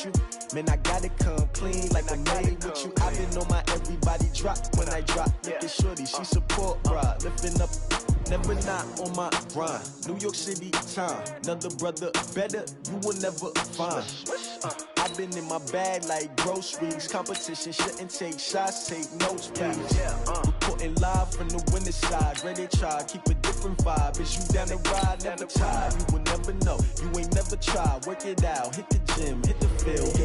with you. Man, I gotta come clean like I'm made with you. I've been on my everybody drop when I drop. Look at shorty, she support, bruh. Lifting up, never not on my grind. New York City time, another brother better, you will never find. I've been in my bag like groceries. Competition shouldn't take shots, take notes, please. Reporting live from the winning side. Ready to try, keep a different vibe. Is you down the ride, never tired. You will never know, you ain't never tried. Work it out, hit the gym, hit the field.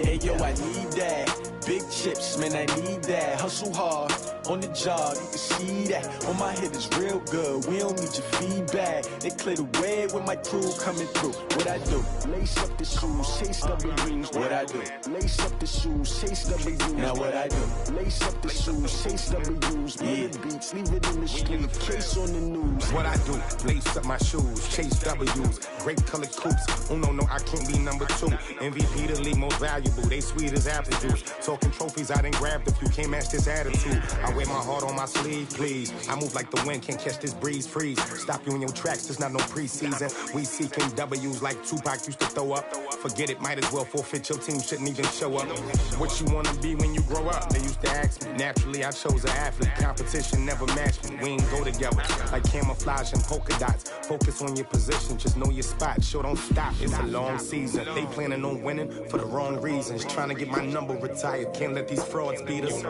Hey yo, I need that. Big chips, man, I need that. Hustle hard, on the job, you can see that. On my hit is real good, we don't need your feedback. They clear the way with my crew coming through. What I do? Lace up the shoes, chase W's. What I do? Lace up the shoes, chase W's. Now what I do? Lace up the shoes, chase W's. Million beats, leave it in the street, case on the news. What I do? Lace up my shoes, chase W's. Great colored coops. Oh no, I can't be number 2. MVP the league most valuable. They sweet as apple juice. Talking trophies, I done grabbed a few. Can't match this attitude. I wear my heart on my sleeve, please. I move like the wind, can't catch this breeze. Freeze. Stop you in your tracks, there's not no preseason. We seeking W's like Tupac used to throw up. Forget it, might as well forfeit. Your team shouldn't even show up. What you wanna be when you grow up? They used to ask me. Naturally, I chose an athlete. Competition never matched me. We ain't go together like camouflage and polka dots. Focus on your position, just know your spot. Sure, don't stop. It's a long season. They planning on winning for the wrong reasons. Trying to get my number retired. Can't let these frauds beat us.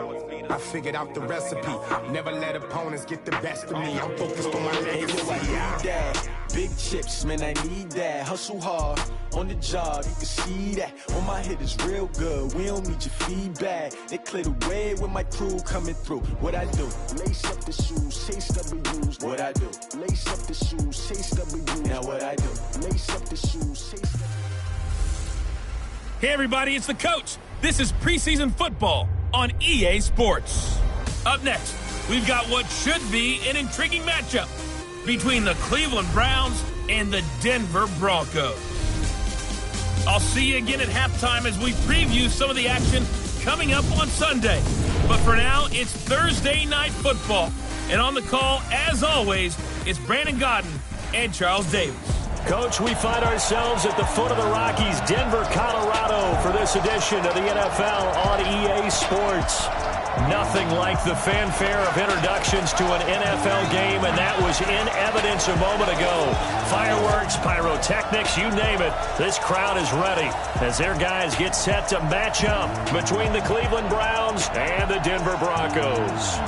I figured out the recipe. Never let opponents get the best of me. I'm focused on my legacy. I need that. Big chips, man, I need that. Hustle hard, on the job, you can see that. On my hit is real good, we don't need your feedback. They clear the way with my crew coming through. What I do? Lace up the shoes, chase W's. What I do? Lace up the shoes, chase W's. Now what I do? Lace up the shoes, chase W's. Hey everybody, it's the coach. This is preseason football on EA Sports. Up next, we've got what should be an intriguing matchup between the Cleveland Browns and the Denver Broncos. I'll see you again at halftime as we preview some of the action coming up on Sunday. But for now, it's Thursday Night Football. And on the call, as always, it's Brandon Godden and Charles Davis. Coach, we find ourselves at the foot of the Rockies, Denver, Colorado, for this edition of the NFL on EA Sports. Nothing like the fanfare of introductions to an NFL game, and that was in evidence a moment ago. Fireworks, pyrotechnics, you name it. This crowd is ready as their guys get set to match up between the Cleveland Browns and the Denver Broncos.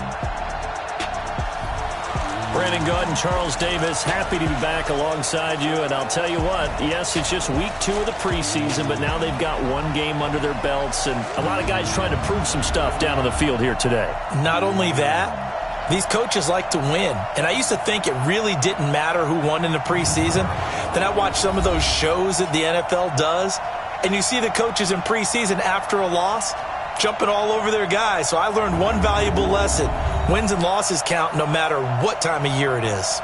Brandon Godden, Charles Davis, happy to be back alongside you. And I'll tell you what, yes, it's just week 2 of the preseason, but now they've got one game under their belts. And a lot of guys trying to prove some stuff down on the field here today. Not only that, these coaches like to win. And I used to think it really didn't matter who won in the preseason. Then I watched some of those shows that the NFL does. And you see the coaches in preseason after a loss jumping all over their guys. So I learned one valuable lesson. Wins and losses count no matter what time of year it is.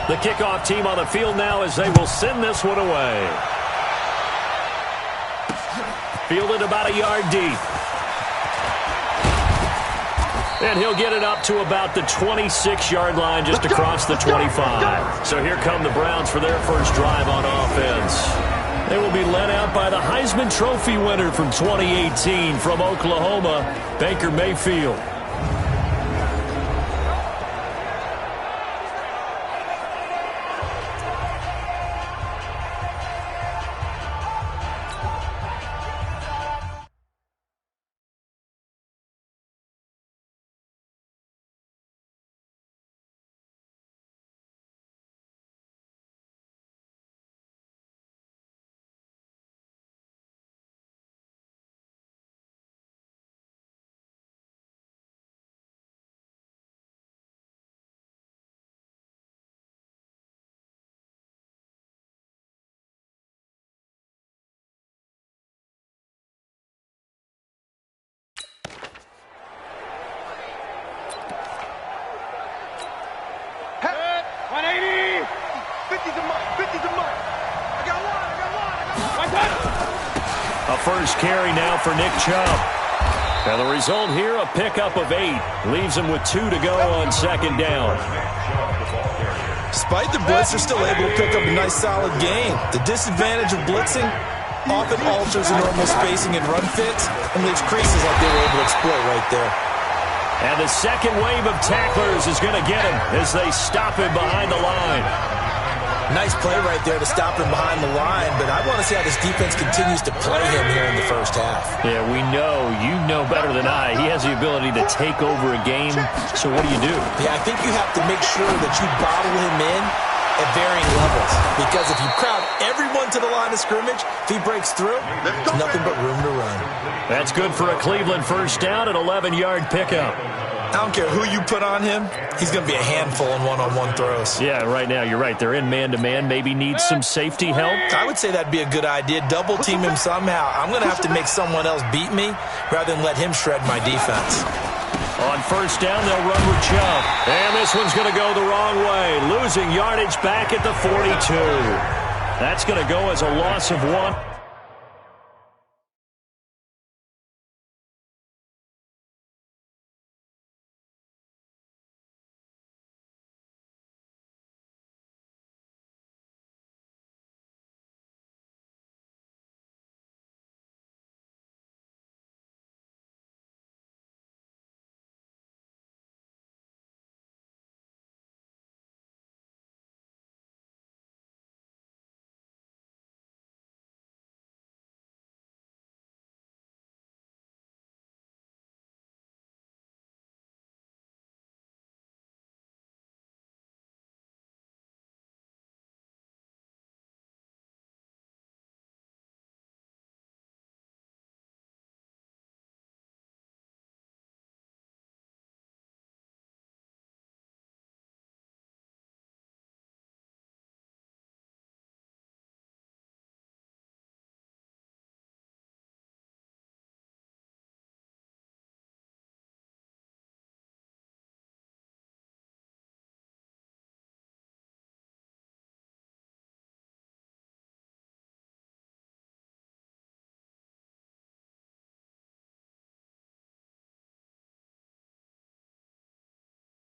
The kickoff team on the field now as they will send this one away. Fielded about a yard deep. And he'll get it up to about the 26-yard line just across the 25. So here come the Browns for their first drive on offense. They will be led out by the Heisman Trophy winner from 2018 from Oklahoma, Baker Mayfield. A first carry now for Nick Chubb. And the result here, a pickup of 8. Leaves him with 2 to go on second down. Despite the blitz, they're still able to pick up a nice solid gain. The disadvantage of blitzing often alters the normal spacing and run fits and leaves creases like they were able to exploit right there. And the second wave of tacklers is going to get him as they stop him behind the line. Nice play right there to stop him behind the line, but I want to see how this defense continues to play him here in the first half. Yeah, we know. You know better than I. He has the ability to take over a game, so what do you do? Yeah, I think you have to make sure that you bottle him in at varying levels, because if you crowd everyone to the line of scrimmage, if he breaks through, there's nothing but room to run. That's good for a Cleveland first down, an 11-yard pickup. I don't care who you put on him, he's going to be a handful in one-on-one throws. Yeah, right now, you're right. They're in man-to-man. Maybe needs some safety help. I would say that'd be a good idea. Double-team him somehow. I'm going to have to make someone else beat me rather than let him shred my defense. On first down, they'll run with Chubb. And this one's going to go the wrong way. Losing yardage back at the 42. That's going to go as a loss of 1.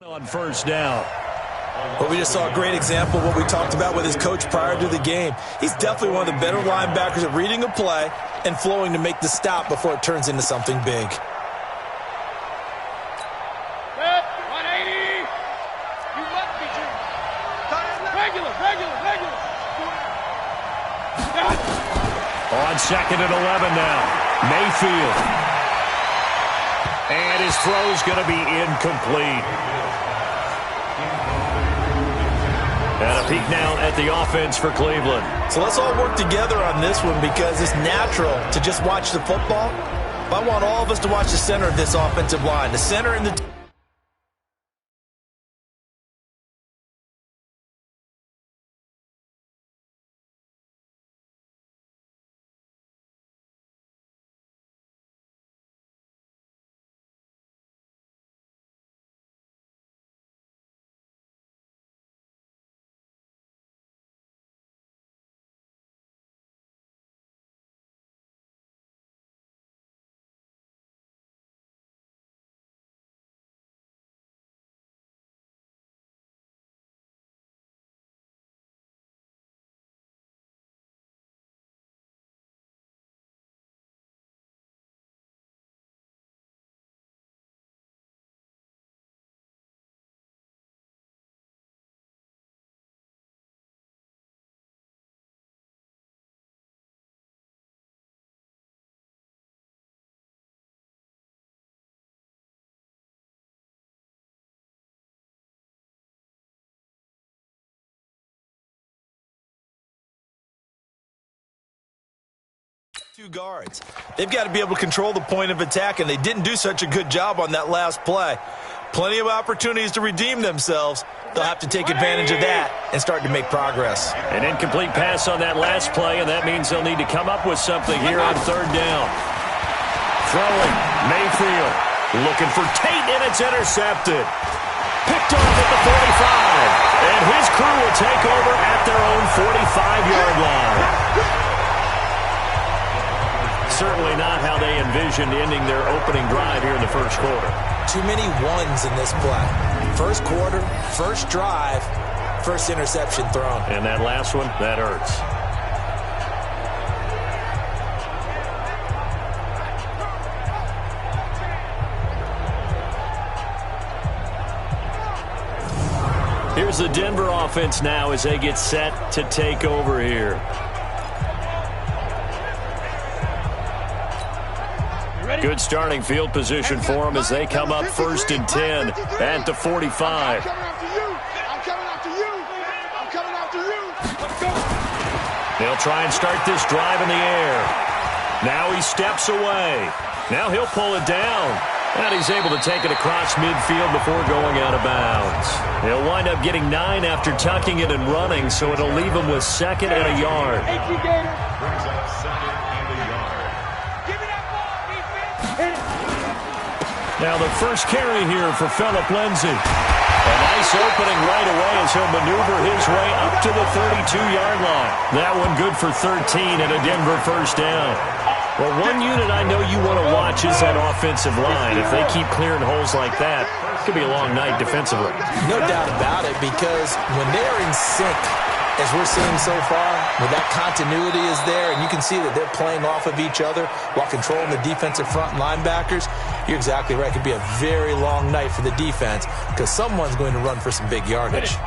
On first down. Well, we just saw a great example of what we talked about with his coach prior to the game. He's definitely one of the better linebackers at reading a play and flowing to make the stop before it turns into something big. On second and 11 now. Mayfield. And his throw's going to be incomplete. And a peek now at the offense for Cleveland. So let's all work together on this one because it's natural to just watch the football. But I want all of us to watch the center of this offensive line. The center and the Two guards. They've got to be able to control the point of attack, and they didn't do such a good job on that last play. Plenty of opportunities to redeem themselves. They'll have to take advantage of that and start to make progress. An incomplete pass on that last play, and that means they'll need to come up with something here on third down. Throwing, Mayfield. Looking for Tate, and it's intercepted. Picked off at the 45. And his crew will take over at their own 45-yard line. Certainly not how they envisioned ending their opening drive here in the first quarter. Too many ones in this play. First quarter, first drive, first interception thrown. And that last one, that hurts. Here's the Denver offense now as they get set to take over here. Good starting field position for them as they come up 1st and 10 at the 45. They'll try and start this drive in the air. Now he steps away. Now he'll pull it down. And he's able to take it across midfield before going out of bounds. He'll wind up getting 9 after tucking it and running, so it'll leave him with 2nd and a yard. Now the first carry here for Phillip Lindsay. A nice opening right away as he'll maneuver his way up to the 32-yard line. That one good for 13 and a Denver first down. Well, one unit I know you want to watch is that offensive line. If they keep clearing holes like that, it could be a long night defensively. No doubt about it, because when they're in sync, as we're seeing so far, where that continuity is there, and you can see that they're playing off of each other while controlling the defensive front linebackers, you're exactly right. It could be a very long night for the defense because someone's going to run for some big yardage.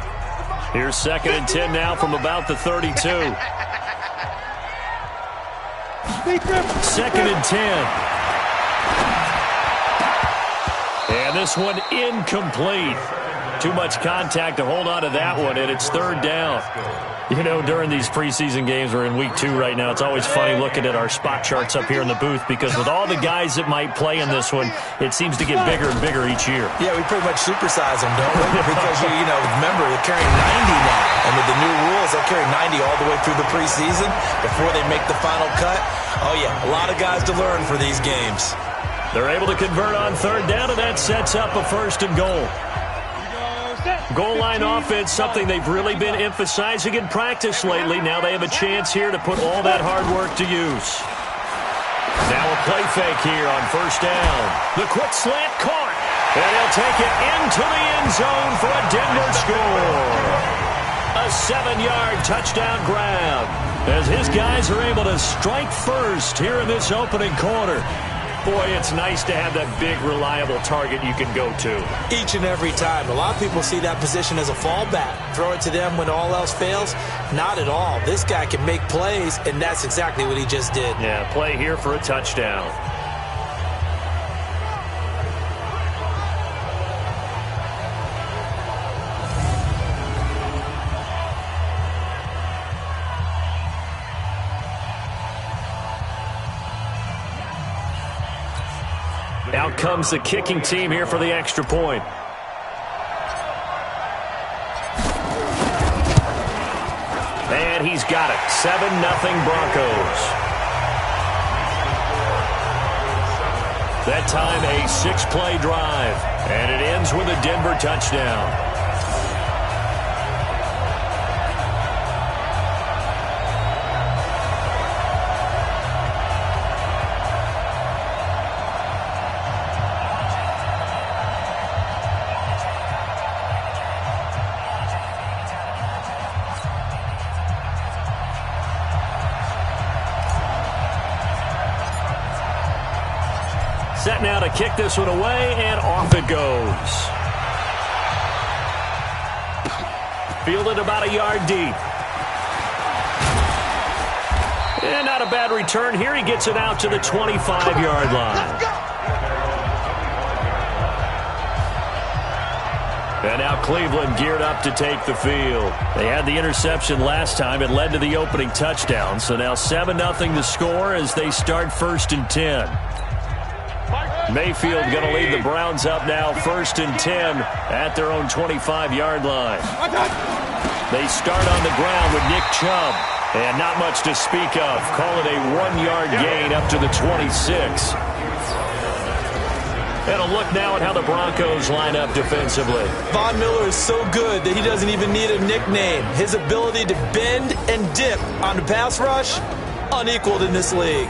Here's 2nd and 10 now from about the 32. 2nd and 10. And this one incomplete. Too much contact to hold on to that one, and it's 3rd down. You know, during these preseason games, we're in week 2 right now, it's always funny looking at our spot charts up here in the booth because with all the guys that might play in this one, it seems to get bigger and bigger each year. Yeah, we pretty much supersize them, don't we? Because, remember, they're carrying 90 now. And with the new rules, they'll carry 90 all the way through the preseason before they make the final cut. Oh, yeah, a lot of guys to learn for these games. They're able to convert on 3rd down, and that sets up a 1st and goal. Goal line offense, something they've really been emphasizing in practice lately. Now they have a chance here to put all that hard work to use. Now a play fake here on 1st down. The quick slant caught. And he'll take it into the end zone for a Denver score. A 7-yard touchdown grab as his guys are able to strike first here in this opening quarter. Boy, it's nice to have that big, reliable target you can go to. Each and every time. A lot of people see that position as a fallback. Throw it to them when all else fails. Not at all. This guy can make plays, and that's exactly what he just did. Yeah, play here for a touchdown. Out comes the kicking team here for the extra point. And he's got it. 7-0 Broncos. That time a 6-play drive. And it ends with a Denver touchdown. Set now to kick this one away, and off it goes. Fielded about a yard deep. And not a bad return here. He gets it out to the 25-yard line. And now Cleveland geared up to take the field. They had the interception last time. It led to the opening touchdown. So now 7-0 to score as they start 1st and 10. Mayfield going to lead the Browns up now 1st and 10 at their own 25-yard line. They start on the ground with Nick Chubb. And not much to speak of. Call it a 1-yard gain up to the 26. And a look now at how the Broncos line up defensively. Von Miller is so good that he doesn't even need a nickname. His ability to bend and dip on the pass rush, unequaled in this league.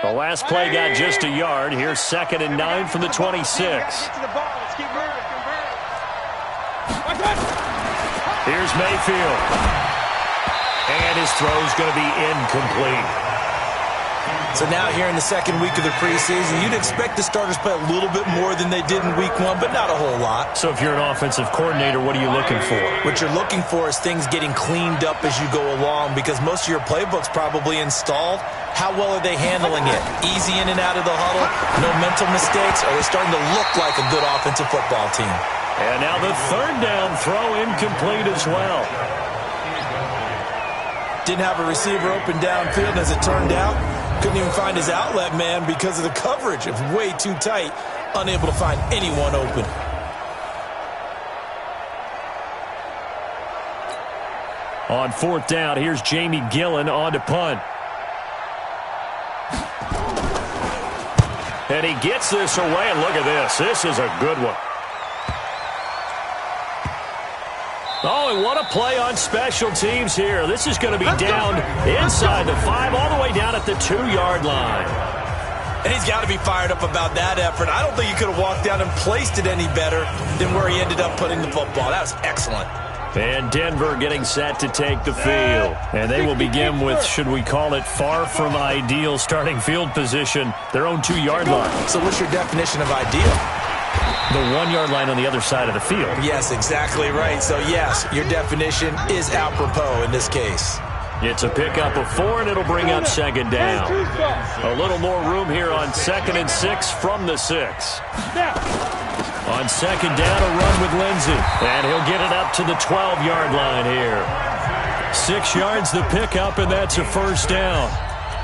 The last play got just a yard. Here's 2nd and 9 from the 26. Here's Mayfield. And his throw's going to be incomplete. So now here in the 2nd week of the preseason, you'd expect the starters to play a little bit more than they did in week 1, but not a whole lot. So if you're an offensive coordinator, what are you looking for? What you're looking for is things getting cleaned up as you go along, because most of your playbook's probably installed. How well are they handling it? Easy in and out of the huddle, no mental mistakes, or are they starting to look like a good offensive football team? And now the 3rd down throw incomplete as well. Didn't have a receiver open downfield, as it turned out. Couldn't even find his outlet man because of the coverage. It was way too tight. Unable to find anyone open. On 4th down, here's Jamie Gillen on to punt. And he gets this away, and look at this. This is a good one. Oh, and what a play on special teams here. This is going to be down inside the 5, all the way down at the 2-yard line. And he's got to be fired up about that effort. I don't think he could have walked down and placed it any better than where he ended up putting the football. That was excellent. And Denver getting set to take the field. And they will begin with, should we call it, far from ideal starting field position, their own 2-yard line. So what's your definition of ideal? The 1-yard line on the other side of the field. Yes, exactly right. So, yes, your definition is apropos in this case. It's a pickup of 4, and it'll bring up 2nd down. A little more room here on 2nd and 6 from the 6. On 2nd down, a run with Lindsey. And he'll get it up to the 12-yard line here. 6 yards the pickup, and that's a 1st down.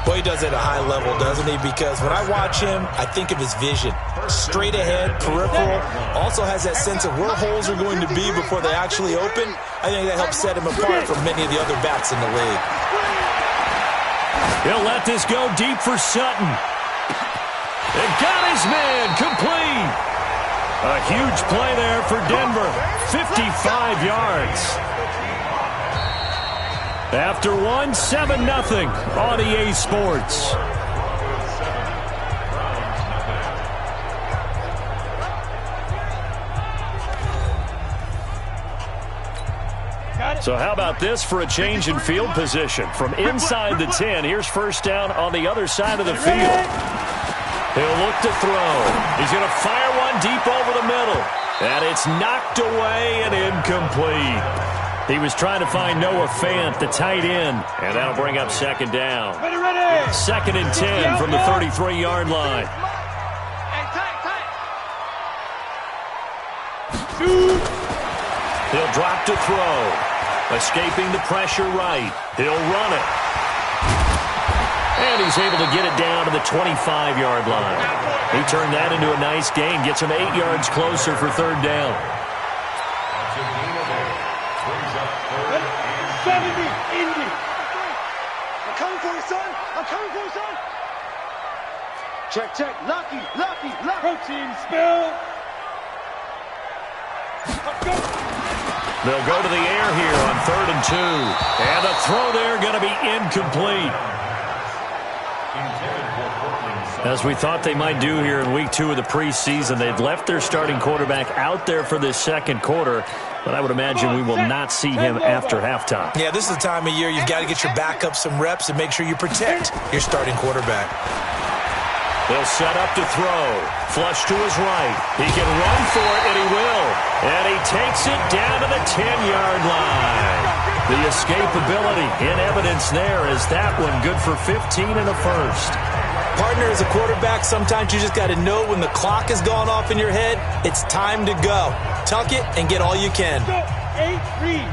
Boy, he does it at a high level, doesn't he? Because when I watch him, I think of his vision. Straight ahead, peripheral. Also has that sense of where holes are going to be before they actually open. I think that helps set him apart from many of the other backs in the league. He'll let this go deep for Sutton. And got his man complete. A huge play there for Denver. 55 yards. After 1, 7-0 on EA Sports. So how about this for a change in field position? From inside the 10, here's 1st down on the other side of the field. He'll look to throw. He's going to fire one deep over the middle. And it's knocked away and incomplete. He was trying to find Noah Fant, the tight end, and that'll bring up 2nd down. 2nd and 10 from the 33-yard line. He'll drop to throw. Escaping the pressure right. He'll run it. And he's able to get it down to the 25-yard line. He turned that into a nice gain. Gets him 8 yards closer for 3rd down. 70, Indy. I'm coming for you, son. I'm coming for you, son. Check, check. Lucky. Protein spill. They'll go to the air here on 3rd and 2. And the throw there going to be incomplete. As we thought they might do here in week 2 of the preseason, they've left their starting quarterback out there for this 2nd quarter. But I would imagine we will not see him after halftime. Yeah, this is the time of year you've got to get your backup some reps and make sure you protect your starting quarterback. They'll set up to throw. Flush to his right. He can run for it, and he will. And he takes it down to the 10-yard line. The escapability in evidence there as that one good for 15 in the first. Partner, as a quarterback, sometimes you just got to know when the clock has gone off in your head, it's time to go. Tuck it and get all you can. Go. 8, read.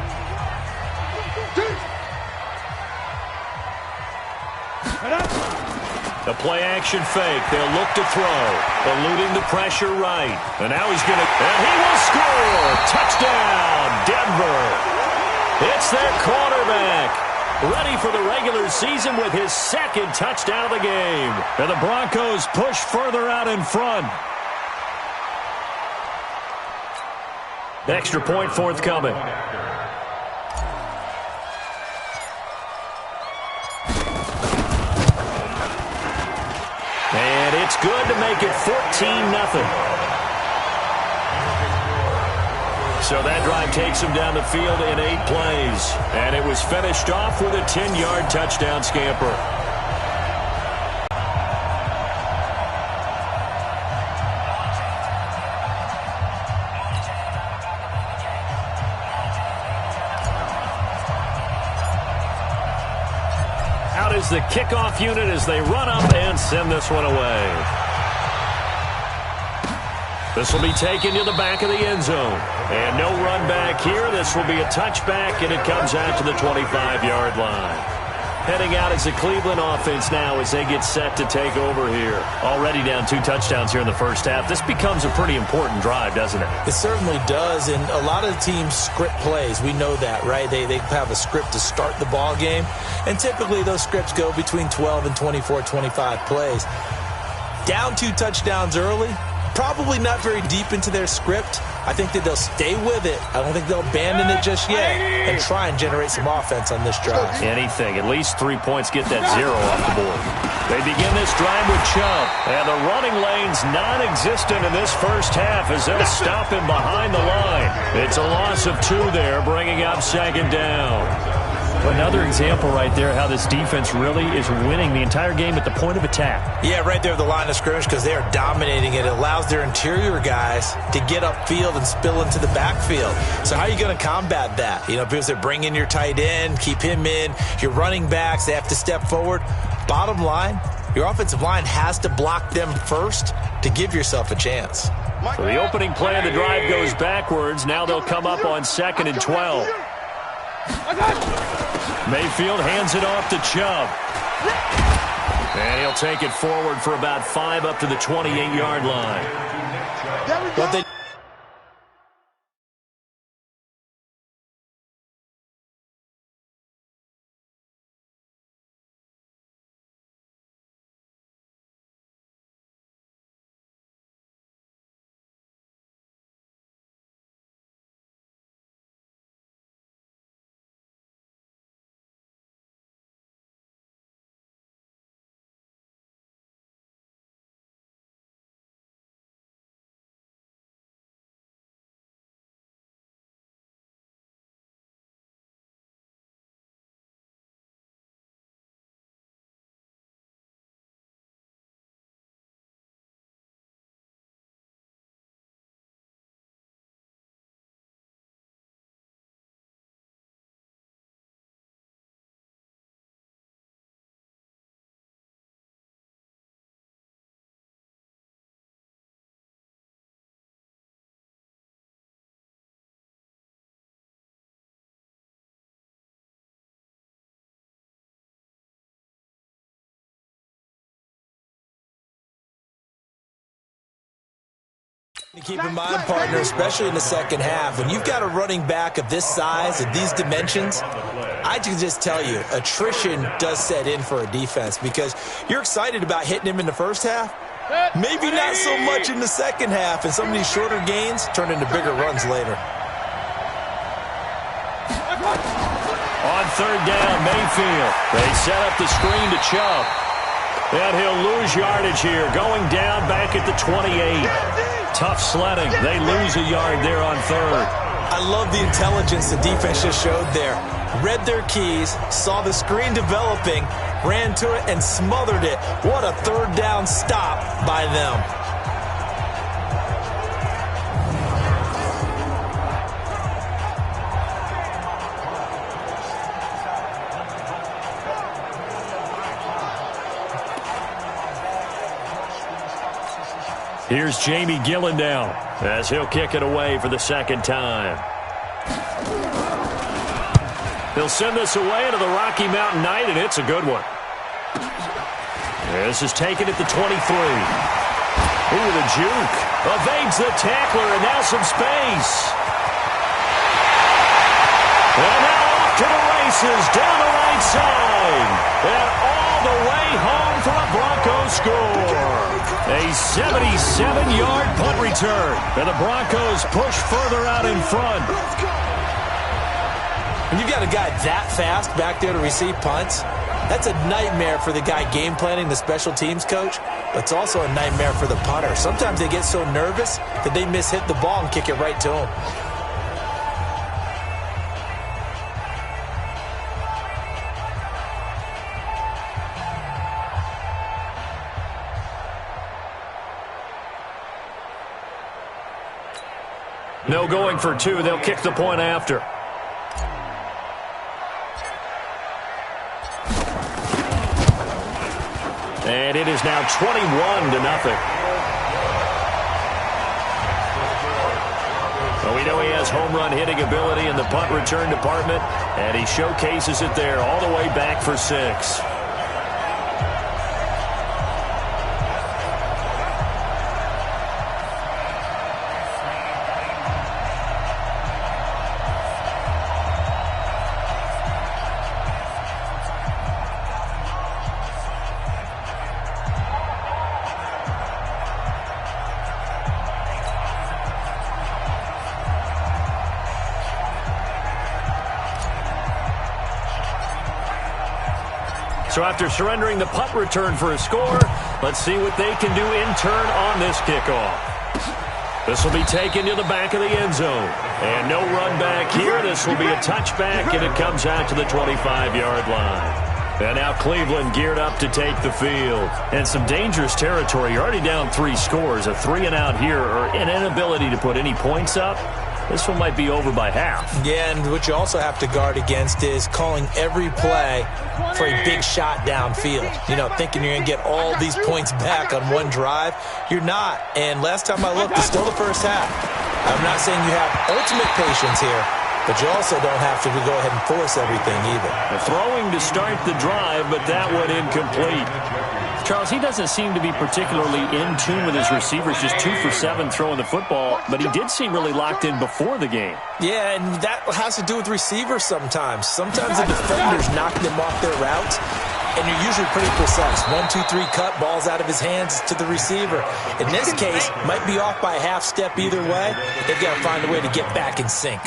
The play action fake. They'll look to throw. Eluding the pressure right. And now he's going to... And he will score! Touchdown, Denver! It's their quarterback. Ready for the regular season with his second touchdown of the game. And the Broncos push further out in front. Extra point forthcoming. And it's good to make it 14-0. So that drive takes him down the field in 8 plays. And it was finished off with a 10-yard touchdown scamper. Out is the kickoff unit as they run up and send this one away. This will be taken to the back of the end zone. And no run back here. This will be a touchback, and it comes out to the 25-yard line. Heading out is the Cleveland offense now as they get set to take over here. Already down 2 touchdowns here in the first half. This becomes a pretty important drive, doesn't it? It certainly does, and a lot of teams script plays. We know that, right? They have a script to start the ball game, and typically those scripts go between 12 and 24, 25 plays. Down 2 touchdowns early, probably not very deep into their script. I think that they'll stay with it. I don't think they'll abandon it just yet and try and generate some offense on this drive. Anything. At least 3 points get that 0 off the board. They begin this drive with Chubb. And the running lane's non-existent in this first half as they'll stop him behind the line. It's a loss of 2 there, bringing up second down. Another example right there how this defense really is winning the entire game at the point of attack. Yeah, right there at the line of scrimmage because they are dominating it. It allows their interior guys to get upfield and spill into the backfield. So how are you going to combat that? You know, because they bring in your tight end, keep him in. Your running backs, they have to step forward. Bottom line, your offensive line has to block them first to give yourself a chance. So the opening play of the drive goes backwards. Now they'll come up on 2nd and 12. Mayfield hands it off to Chubb. And he'll take it forward for about 5 up to the 28-yard line. But they keep in mind, partner, especially in the second half, when you've got a running back of this size, of these dimensions, I can just tell you, attrition does set in for a defense because you're excited about hitting him in the first half. Maybe not so much in the second half, and some of these shorter gains turn into bigger runs later. On 3rd down, Mayfield. They set up the screen to Chubb. And he'll lose yardage here, going down back at the 28. Tough sledding. They lose a yard there on 3rd. I love the intelligence the defense just showed there. Read their keys, saw the screen developing, ran to it, and smothered it. What a 3rd down stop by them. Here's Jamie Gillen now as he'll kick it away for the second time. He'll send this away into the Rocky Mountain Night, and it's a good one. This is taken at the 23. Ooh, the juke. Evades the tackler, and now some space. And now off to the races, down the right side. And all the way home for a Broncos score. A 77-yard punt return. And the Broncos push further out in front. When you've got a guy that fast back there to receive punts, that's a nightmare for the guy game planning, the special teams coach, but it's also a nightmare for the punter. Sometimes they get so nervous that they mishit the ball and kick it right to him. No going for two. They'll kick the point after. And it is now 21-0. Well, we know he has home run hitting ability in the punt return department, and he showcases it there all the way back for 6. So after surrendering the punt return for a score, let's see what they can do in turn on this kickoff. This will be taken to the back of the end zone. And no run back here. This will be a touchback, and it comes out to the 25-yard line. And now Cleveland geared up to take the field. And some dangerous territory. You're already down 3 scores. A 3-and-out here, or an inability to put any points up. This one might be over by half. Yeah, and what you also have to guard against is calling every play for a big shot downfield. You know, thinking you're going to get all these points back on one drive. You're not. And last time I looked, it's still the first half. I'm not saying you have ultimate patience here, but you also don't have to go ahead and force everything either. Throwing to start the drive, but that one incomplete. Charles, he doesn't seem to be particularly in tune with his receivers, just 2 for 7 throwing the football, but he did seem really locked in before the game. Yeah, and that has to do with receivers sometimes. Sometimes the defenders knock them off their routes, and you're usually pretty precise. 1, 2, 3 cut, balls out of his hands to the receiver. In this case, might be off by a half step either way. They've got to find a way to get back in sync.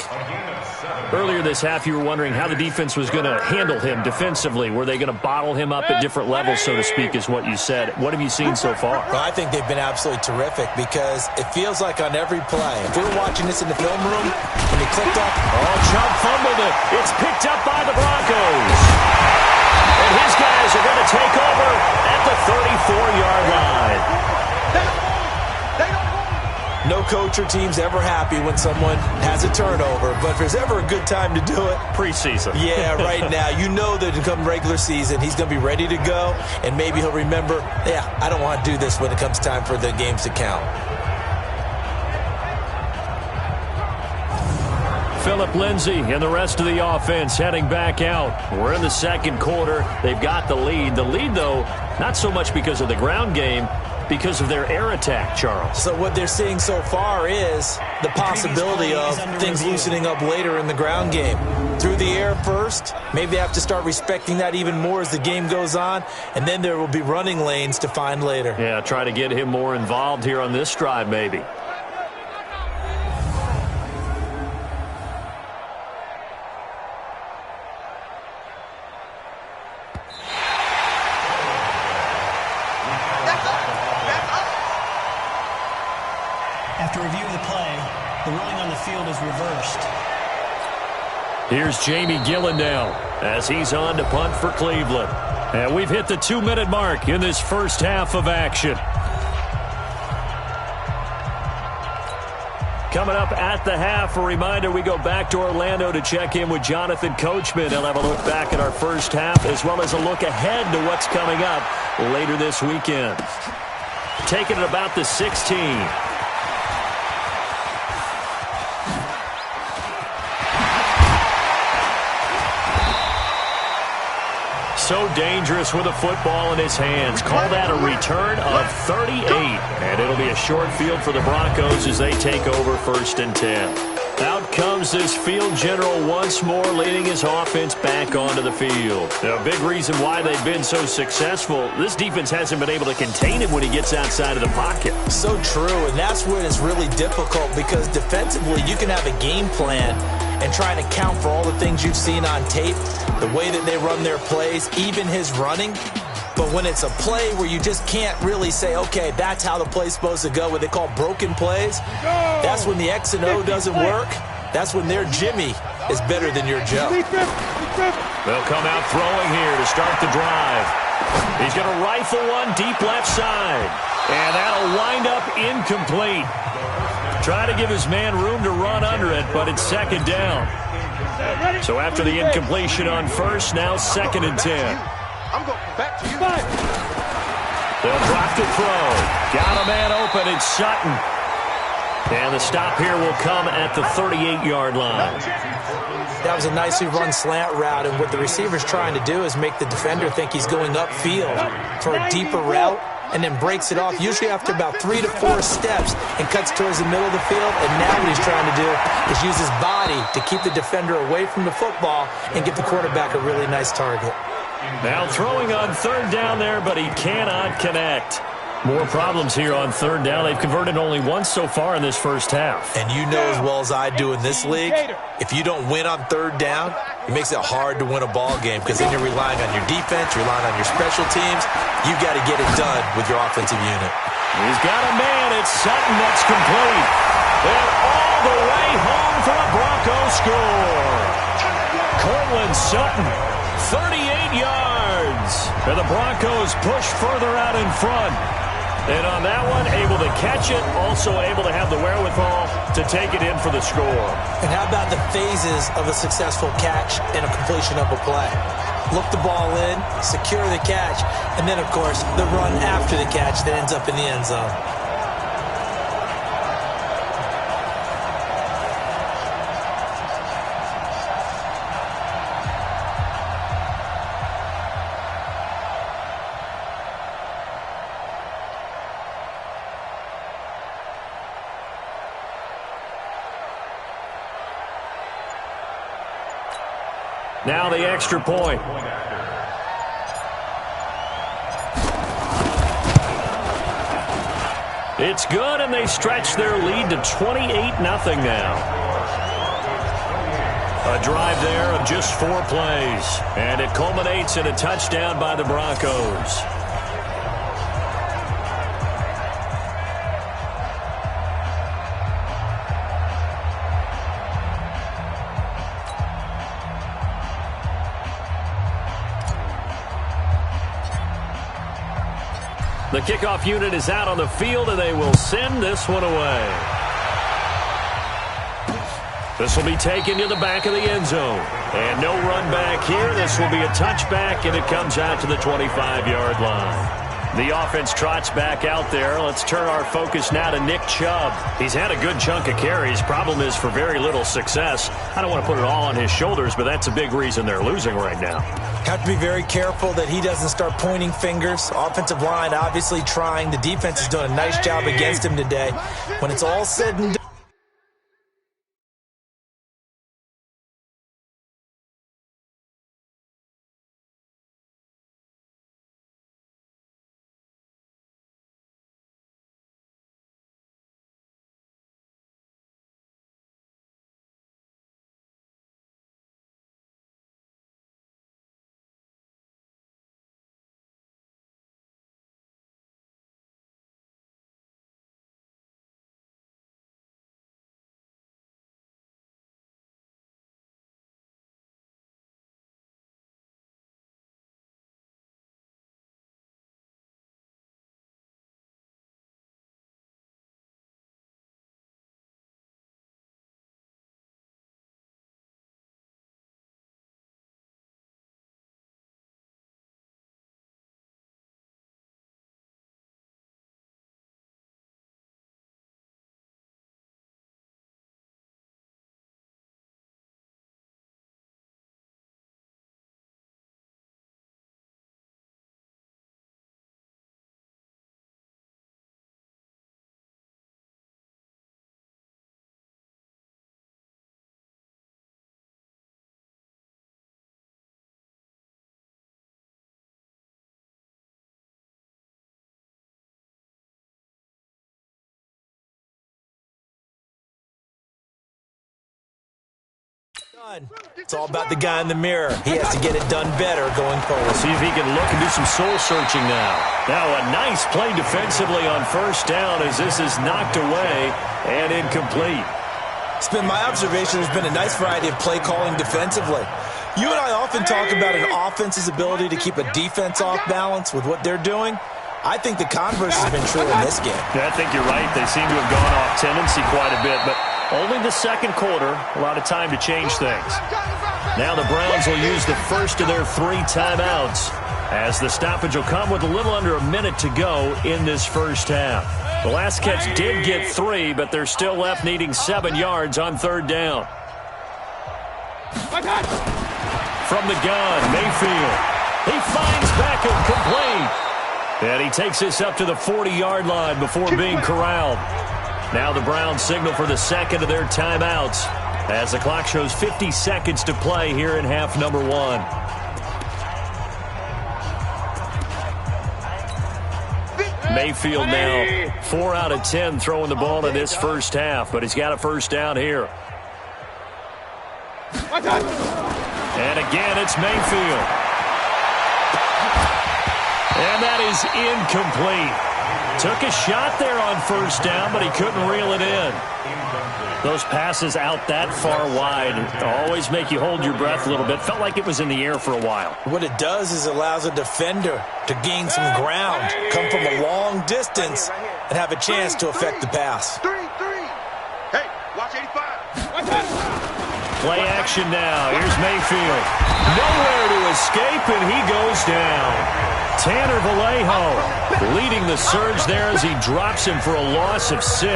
Earlier this half, you were wondering how the defense was going to handle him defensively. Were they going to bottle him up at different levels, so to speak, is what you said. What have you seen so far? Well, I think they've been absolutely terrific because it feels like on every play, if we were watching this in the film room, when they clicked up, Chubb fumbled it. It's picked up by the Broncos. And his guys are going to take over at the 34-yard line. No coach or team's ever happy when someone has a turnover, but if there's ever a good time to do it, preseason. Yeah, right now. You know that come regular season, he's going to be ready to go, and maybe he'll remember, yeah, I don't want to do this when it comes time for the games to count. Phillip Lindsay and the rest of the offense heading back out. We're in the second quarter. They've got the lead. The lead, though, not so much because of the ground game, because of their air attack, Charles. So what they're seeing so far is the possibility of things loosening up later in the ground game. Through the air first, maybe they have to start respecting that even more as the game goes on, and then there will be running lanes to find later. Yeah, try to get him more involved here on this drive, maybe. After review of the play, the ruling on the field is reversed. Here's Jamie Gillen now as he's on to punt for Cleveland. And we've hit the 2-minute mark in this first half of action. Coming up at the half, a reminder, we go back to Orlando to check in with Jonathan Coachman. He'll have a look back at our first half as well as a look ahead to what's coming up later this weekend. taking it about the 16. So dangerous with a football in his hands. Call that a return of 38. And it'll be a short field for the Broncos as they take over 1st and 10. Out comes this field general once more, leading his offense back onto the field. Now, a big reason why they've been so successful, this defense hasn't been able to contain him when he gets outside of the pocket. So true, and that's when it's really difficult because defensively you can have a game plan and trying to account for all the things you've seen on tape, the way that they run their plays, even his running. But when it's a play where you just can't really say, okay, that's how the play's supposed to go, what they call broken plays, that's when the X and O doesn't work. That's when their Jimmy is better than your Joe. They'll come out throwing here to start the drive. He's going to rifle one deep left side. And that'll wind up incomplete. Try to give his man room to run under it, but it's 2nd down. So after the incompletion on 1st, now 2nd and 10. I'm going back to you. They'll drop the throw. Got a man open. It's Sutton. And the stop here will come at the 38-yard line. That was a nicely run slant route, and what the receiver's trying to do is make the defender think he's going upfield for a deeper route, and then breaks it off, usually after about 3 to 4 steps, and cuts towards the middle of the field. And now what he's trying to do is use his body to keep the defender away from the football and get the quarterback a really nice target. Now throwing on 3rd down there, but he cannot connect. More problems here on 3rd down. They've converted only once so far in this first half. And you know as well as I do in this league, if you don't win on 3rd down, it makes it hard to win a ball game because then you're relying on your defense, you're relying on your special teams. You've got to get it done with your offensive unit. He's got a man. It's Sutton. That's complete. And all the way home for a Broncos score. Cortland Sutton, 38 yards. And the Broncos push further out in front. And on that one, able to catch it, also able to have the wherewithal to take it in for the score. And how about the phases of a successful catch and a completion of a play? Look the ball in, secure the catch, and then, of course, the run after the catch that ends up in the end zone. Now the extra point. It's good, and they stretch their lead to 28-0 now. A drive there of just 4 plays, and it culminates in a touchdown by the Broncos. The kickoff unit is out on the field, and they will send this one away. This will be taken to the back of the end zone. And no run back here. This will be a touchback, and it comes out to the 25-yard line. The offense trots back out there. Let's turn our focus now to Nick Chubb. He's had a good chunk of carries. Problem is for very little success. I don't want to put it all on his shoulders, but that's a big reason they're losing right now. Have to be very careful that he doesn't start pointing fingers. Offensive line obviously trying. The defense is doing a nice job against him today. When it's all said and done, It's all about the guy in the mirror. He has to get it done better going forward. See if he can look and do some soul-searching now. Now a nice play defensively on first down as this is knocked away and incomplete. It's been my observation there's been a nice variety of play calling defensively. You and I often talk about an offense's ability to keep a defense off balance with what they're doing. I think the converse has been true in this game. Yeah, I think you're right. They seem to have gone off tendency quite a bit, but only the second quarter, a lot of time to change things. Now the Browns will use the first of their 3 timeouts as the stoppage will come with a little under a minute to go in this first half. The last catch did get 3, but they're still left needing 7 yards on third down. From the gun, Mayfield. He finds Beckham complete. And he takes this up to the 40-yard line before being corralled. Now the Browns signal for the second of their timeouts as the clock shows 50 seconds to play here in half number 1. Mayfield now 4 out of 10 throwing the ball in this first half, but he's got a first down here. And again, it's Mayfield. And that is incomplete. Took a shot there on first down, but he couldn't reel it in. Those passes out that far wide always make you hold your breath a little bit. Felt like it was in the air for a while. What it does is allows a defender to gain some ground, come from a long distance, and have a chance to affect the pass. 3. Hey, watch 85. Play action now. Here's Mayfield. Nowhere to escape, and he goes down. Tanner Vallejo leading the surge there as he drops him for a loss of 6.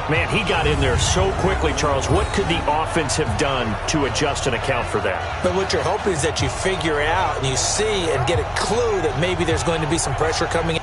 Man, he got in there so quickly, Charles. What could the offense have done to adjust and account for that? But what you're hoping is that you figure out and you see and get a clue that maybe there's going to be some pressure coming in.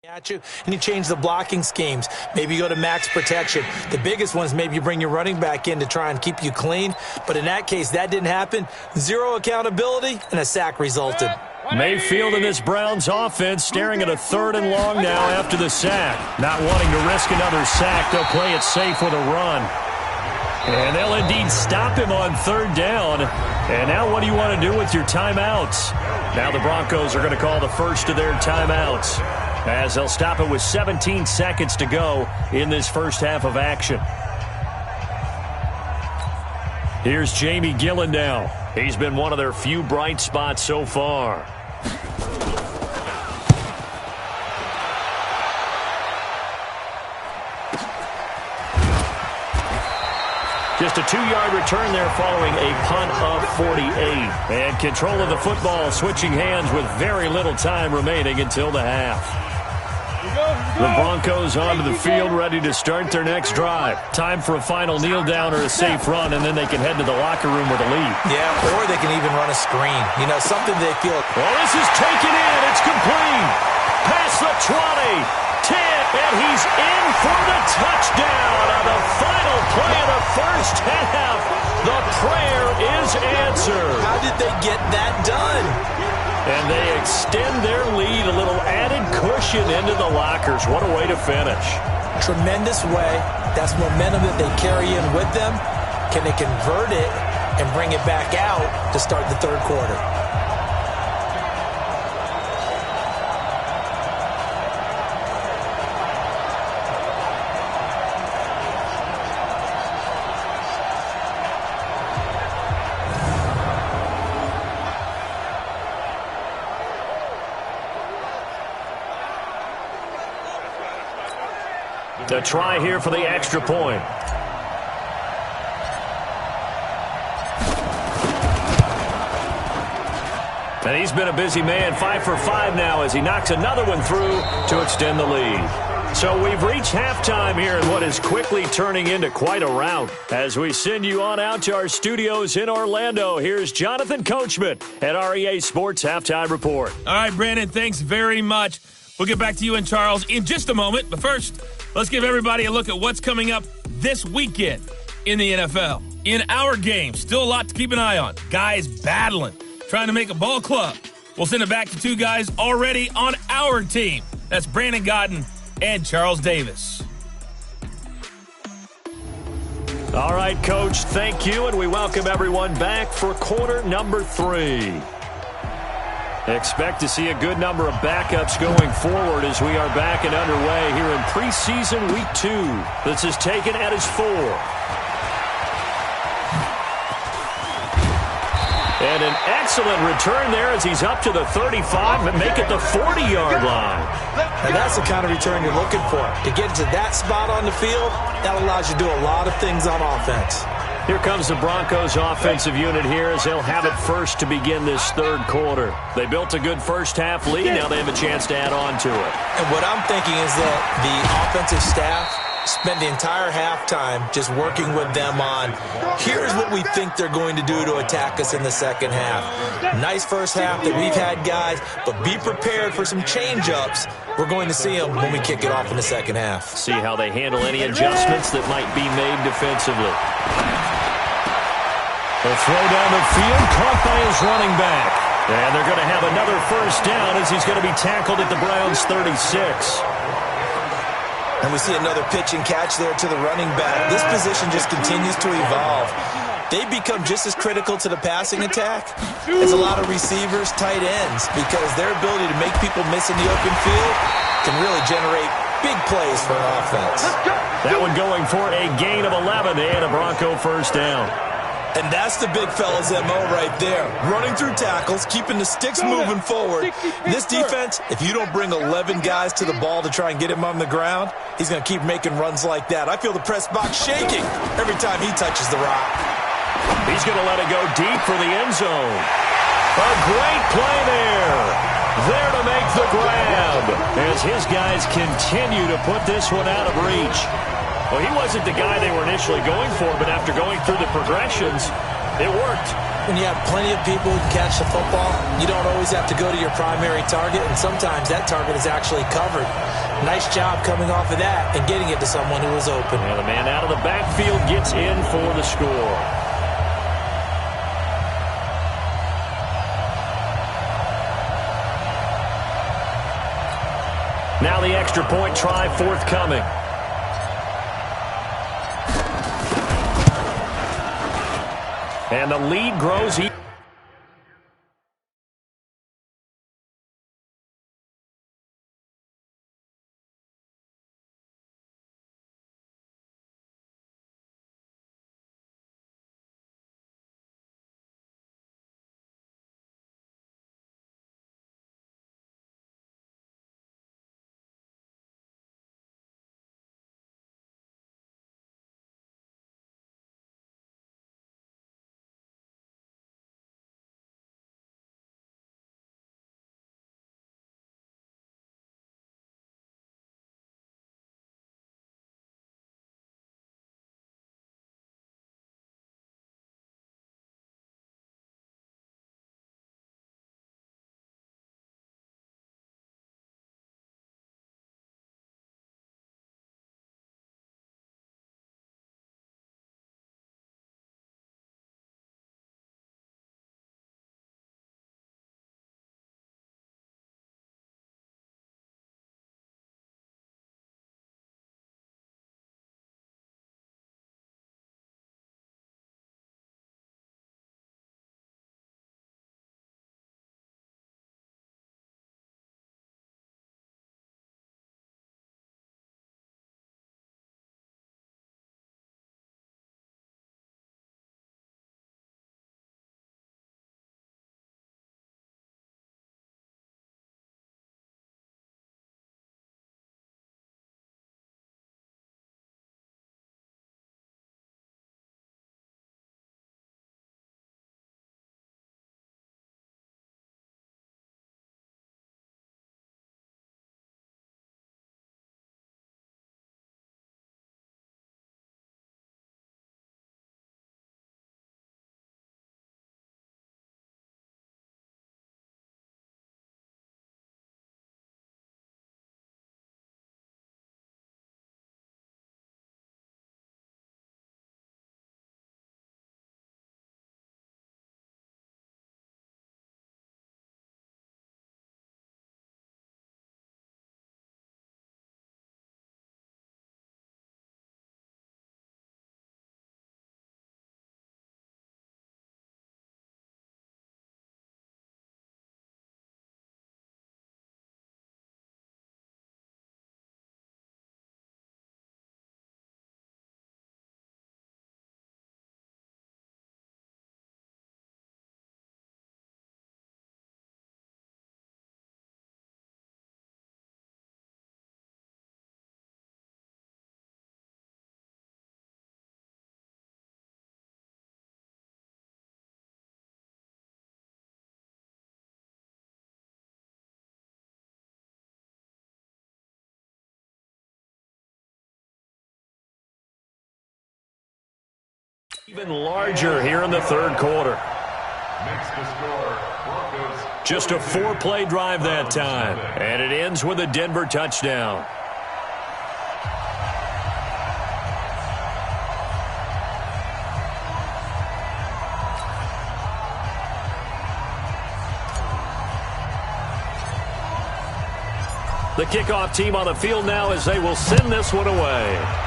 At you, and you change the blocking schemes. Maybe you go to max protection. The biggest one is maybe you bring your running back in to try and keep you clean. But in that case, that didn't happen. 0 accountability, and a sack resulted. Mayfield in this Browns offense staring at a 3rd and long now after the sack. Not wanting to risk another sack, they'll play it safe with a run. And they'll indeed stop him on 3rd down. And now what do you want to do with your timeouts? Now the Broncos are going to call the first of their timeouts, as they'll stop it with 17 seconds to go in this first half of action. Here's Jamie Gillen now. He's been one of their few bright spots so far. Just a 2-yard return there following a punt of 48. And control of the football switching hands with very little time remaining until the half. The Broncos onto the field ready to start their next drive. Time for a final kneel down or a safe run, and then they can head to the locker room with a lead. Yeah, or they can even run a screen. You know, something they feel. Well, this is taken in. It's complete. Past the 20. 10, and he's in for the touchdown on the final play of the first half. The prayer is answered. How did they get that done? And they extend their lead, a little added cushion into the lockers. What a way to finish. Tremendous way. That's momentum that they carry in with them. Can they convert it and bring it back out to start the third quarter? The try here for the extra point. And he's been a busy man, 5 for 5 now as he knocks another one through to extend the lead. So we've reached halftime here in what is quickly turning into quite a rout. As we send you on out to our studios in Orlando, here's Jonathan Coachman at our EA Sports Halftime Report. All right, Brandon, thanks very much. We'll get back to you and Charles in just a moment. But first, let's give everybody a look at what's coming up this weekend in the NFL. In our game, still a lot to keep an eye on. Guys battling, trying to make a ball club. We'll send it back to two guys already on our team. That's Brandon Godden and Charles Davis. All right, Coach, thank you, and we welcome everyone back for quarter number 3. Expect to see a good number of backups going forward as we are back and underway here in preseason week 2. This is taken at his 4. And an excellent return there as he's up to the 35, but make it the 40-yard line. And that's the kind of return you're looking for. To get to that spot on the field, that allows you to do a lot of things on offense. Here comes the Broncos offensive unit here as they'll have it first to begin this third quarter. They built a good first-half lead. Now they have a chance to add on to it. And what I'm thinking is that the offensive staff spent the entire halftime just working with them on, here's what we think they're going to do to attack us in the second half. Nice first half that we've had, guys, but be prepared for some change-ups. We're going to see them when we kick it off in the second half. See how they handle any adjustments that might be made defensively. The throw down the field, caught by his running back. And they're going to have another first down as he's going to be tackled at the Browns' 36. And we see another pitch and catch there to the running back. This position just continues to evolve. They become just as critical to the passing attack as a lot of receivers, tight ends, because their ability to make people miss in the open field can really generate big plays for an offense. That one going for a gain of 11 and a Bronco first down. And that's the big fella's MO right there. Running through tackles, keeping the sticks moving forward. This defense, if you don't bring 11 guys to the ball to try and get him on the ground, he's going to keep making runs like that. I feel the press box shaking every time he touches the rock. He's going to let it go deep for the end zone. A great play there. There to make the grab as his guys continue to put this one out of reach. Well, he wasn't the guy they were initially going for, but after going through the progressions, it worked. When you have plenty of people who can catch the football, you don't always have to go to your primary target, and sometimes that target is actually covered. Nice job coming off of that and getting it to someone who was open. And the man out of the backfield gets in for the score. Now the extra point try forthcoming. And the lead grows. Even larger here in the third quarter. Just a 4-play drive that time. And it ends with a Denver touchdown. The kickoff team on the field now as they will send this one away.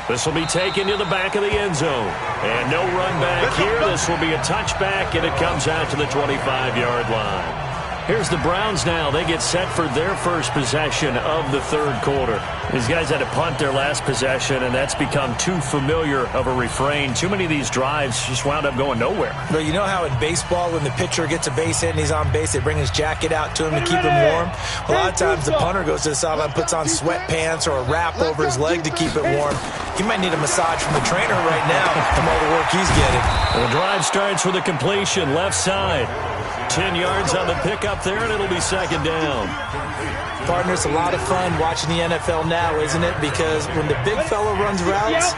This will be taken to the back of the end zone. And no run back here. This will be a touchback, and it comes out to the 25-yard line. Here's the Browns now. They get set for their first possession of the third quarter. These guys had to punt their last possession, and that's become too familiar of a refrain. Too many of these drives just wound up going nowhere. But you know how in baseball, when the pitcher gets a base hit and he's on base, they bring his jacket out to him to keep him warm? A lot of times the punter goes to the sideline, puts on sweatpants or a wrap over his leg to keep it warm. He might need a massage from the trainer right now from all the work he's getting. The drive starts with a completion, left side. 10 yards on the pickup there, and it'll be second down. Partner, it's a lot of fun watching the NFL now, isn't it? Because when the big fella runs routes,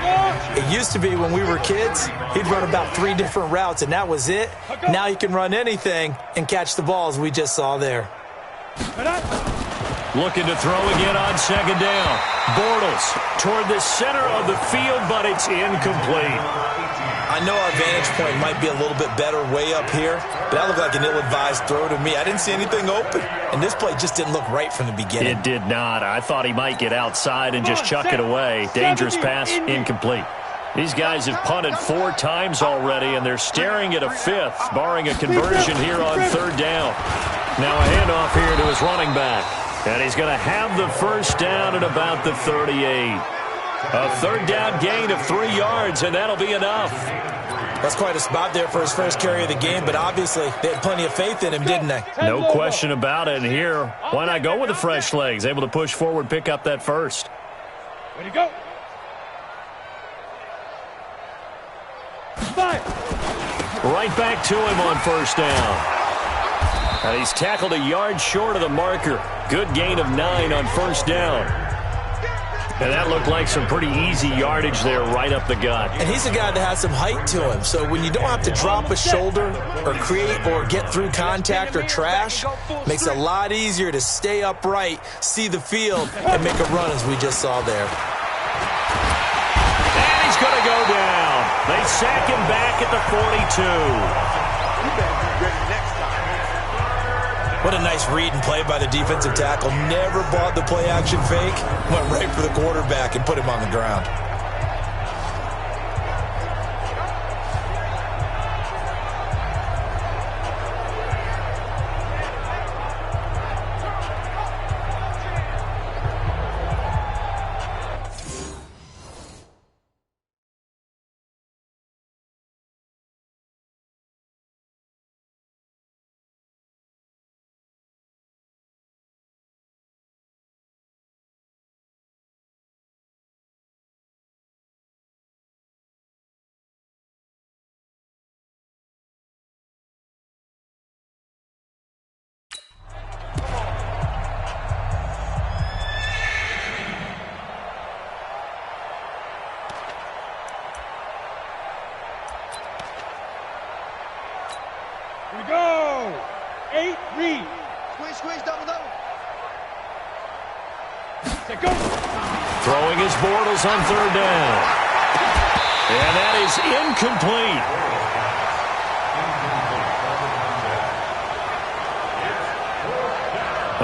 it used to be when we were kids, he'd run about 3 different routes, and that was it. Now he can run anything and catch the balls we just saw there. Looking to throw again on second down. Bortles toward the center of the field, but it's incomplete. I know our vantage point might be a little bit better way up here, but that looked like an ill-advised throw to me. I didn't see anything open, and this play just didn't look right from the beginning. It did not. I thought he might get outside and just chuck it away. Dangerous pass, incomplete. These guys have punted 4 times already, and they're staring at a 5th, barring a conversion here on third down. Now a handoff here to his running back, and he's going to have the first down at about the 38. A third down gain of 3 yards, and that'll be enough. That's quite a spot there for his first carry of the game, but obviously they had plenty of faith in him, didn't they? No question about it. And here, why not go with the fresh legs? Able to push forward, pick up that first. Ready to go. Fire. Right back to him on first down. And he's tackled a yard short of the marker. Good gain of 9 on first down. And that looked like some pretty easy yardage there right up the gut. And he's a guy that has some height to him. So when you don't have to drop a shoulder or create or get through contact or trash, makes it a lot easier to stay upright, see the field, and make a run as we just saw there. And he's going to go down. They sack him back at the 42. You better be ready next time. What a nice read and play by the defensive tackle. Never bought the play-action fake. Went right for the quarterback and put him on the ground. Here we go. 8 read. Squeeze, double. Set, go. Throwing his Bortles on third down. And that is incomplete.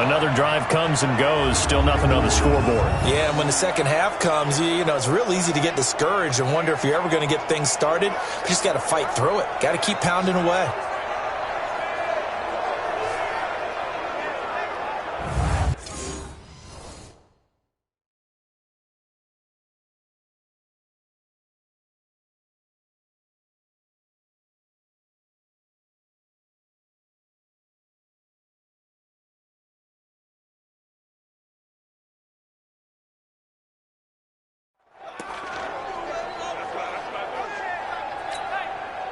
Another drive comes and goes. Still nothing on the scoreboard. Yeah, and when the second half comes, you know, it's real easy to get discouraged and wonder if you're ever going to get things started. You just got to fight through it. Got to keep pounding away.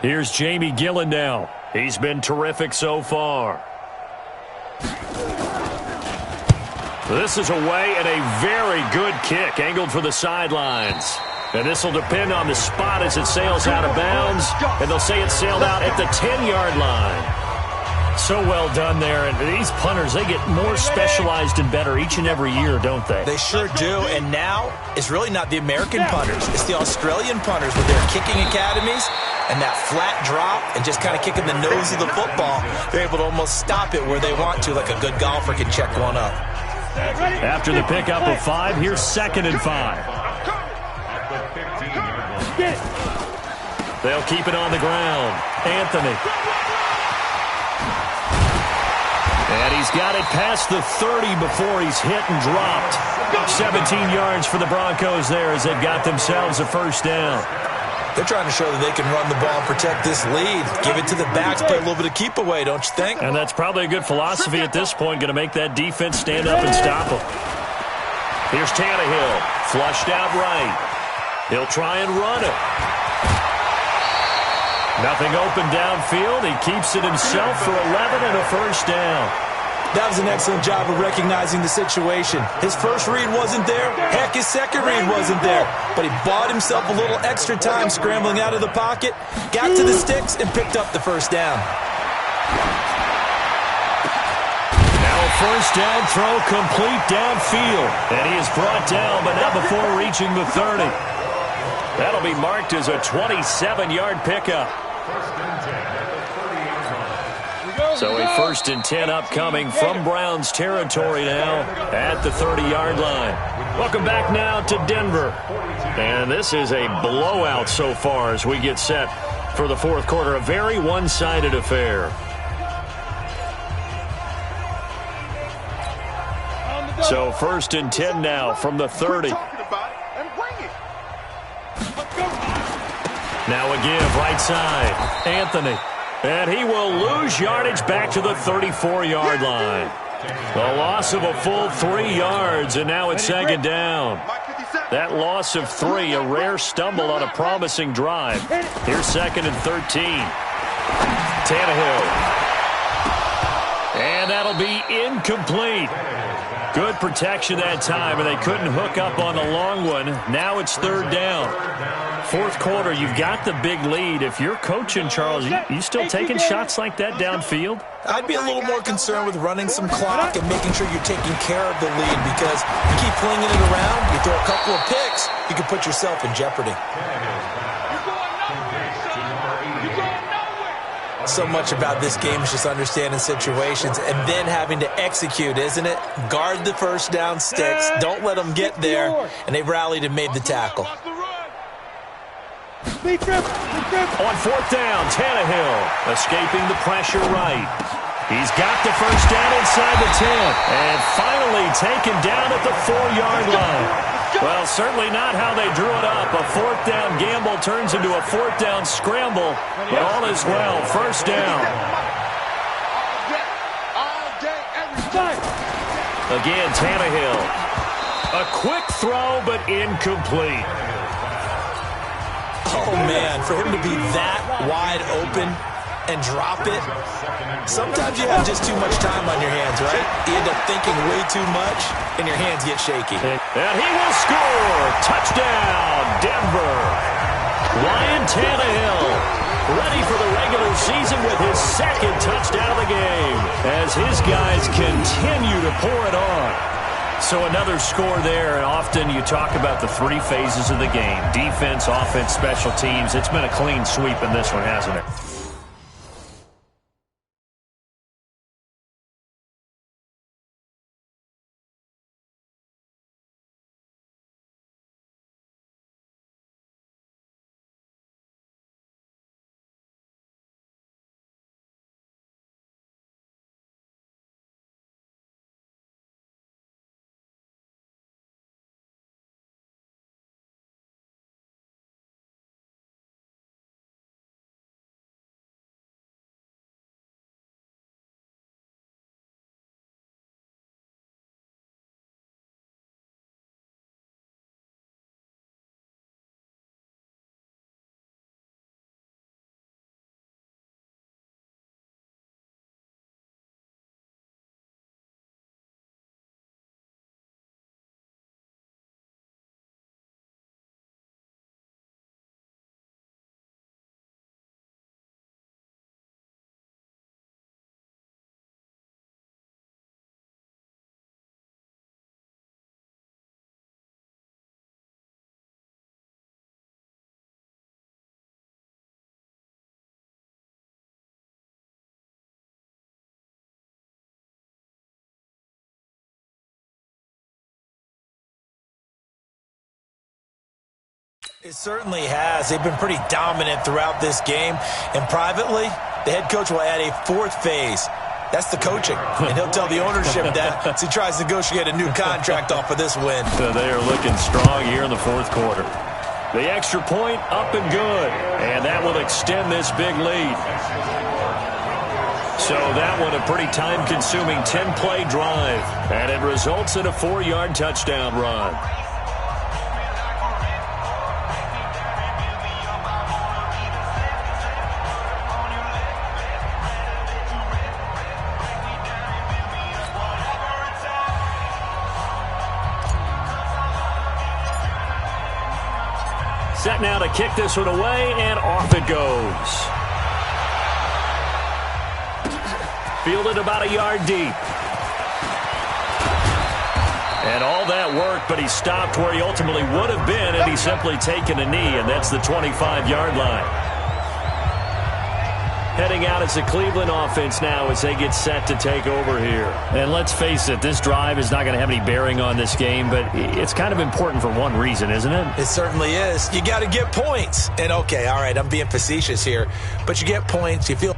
Here's Jamie Gillen now. He's been terrific so far. This is away and a very good kick angled for the sidelines. And this will depend on the spot as it sails out of bounds. And they'll say it sailed out at the 10-yard line. So well done there. And these punters, they get more specialized and better each and every year, don't they? They sure do. And now it's really not the American punters. It's the Australian punters with their kicking academies and that flat drop and just kind of kicking the nose of the football. They're able to almost stop it where they want to, like a good golfer can check one up. After the pickup of 5, here's 2nd and 5. They'll keep it on the ground. Anthony. And he's got it past the 30 before he's hit and dropped. 17 yards for the Broncos there as they've got themselves a first down. They're trying to show that they can run the ball and protect this lead. Give it to the backs, play a little bit of keep away, don't you think? And that's probably a good philosophy at this point, going to make that defense stand up and stop them. Here's Tannehill, flushed out right. He'll try and run it. Nothing open downfield. He keeps it himself for 11 and a first down. That was an excellent job of recognizing the situation. His first read wasn't there. Heck, his second read wasn't there. But he bought himself a little extra time scrambling out of the pocket, got to the sticks, and picked up the first down. Now a first down throw complete downfield. And he is brought down, but not before reaching the 30. That'll be marked as a 27-yard pickup. So a 1st and 10 upcoming from Browns territory now at the 30-yard line. Welcome back now to Denver. And this is a blowout so far as we get set for the fourth quarter. A very one-sided affair. So 1st and 10 now from the 30. Now a give right side. Anthony. And he will lose yardage back to the 34-yard line. A loss of a full 3 yards, and now it's 2nd down. That loss of 3, a rare stumble on a promising drive. Here's 2nd and 13. Tannehill. And that'll be incomplete. Good protection that time, and they couldn't hook up on the long one. Now it's 3rd down. Fourth quarter, you've got the big lead. If you're coaching, Charles, you still taking shots like that downfield? I'd be a little more concerned with running some clock and making sure you're taking care of the lead, because you keep flinging it around, you throw a couple of picks, you can put yourself in jeopardy. So much about this game is just understanding situations and then having to execute, isn't it? Guard the first down sticks, don't let them get there, and they've rallied and made the tackle. On 4th down, Tannehill escaping the pressure right. He's got the first down inside the 10 and finally taken down at the 4-yard line. Well, certainly not how they drew it up. A 4th down gamble turns into a 4th down scramble, but all is well. First down. Again, Tannehill. A quick throw, but incomplete. Oh, man, for him to be that wide open and drop it, sometimes you have just too much time on your hands, right? You end up thinking way too much, and your hands get shaky. And he will score. Touchdown, Denver. Ryan Tannehill, ready for the regular season with his 2nd touchdown of the game as his guys continue to pour it on. So another score there, and often you talk about the 3 phases of the game: defense, offense, special teams. It's been a clean sweep in this one, hasn't it? It certainly has. They've been pretty dominant throughout this game. And privately, the head coach will add a fourth phase. That's the coaching. And he'll tell the ownership that as he tries to negotiate a new contract off of this win. So they are looking strong here in the fourth quarter. The extra point up and good. And that will extend this big lead. So that one a pretty time-consuming 10-play drive. And it results in a 4-yard touchdown run. Set now to kick this one away, and off it goes. Fielded about a yard deep. And all that work, but he stopped where he ultimately would have been had he simply taken a knee, and that's the 25-yard line. Heading out as the Cleveland offense now as they get set to take over here. And let's face it, this drive is not going to have any bearing on this game, but it's kind of important for one reason, isn't it? It certainly is. You got to get points. And okay, all right, I'm being facetious here, but you get points, you feel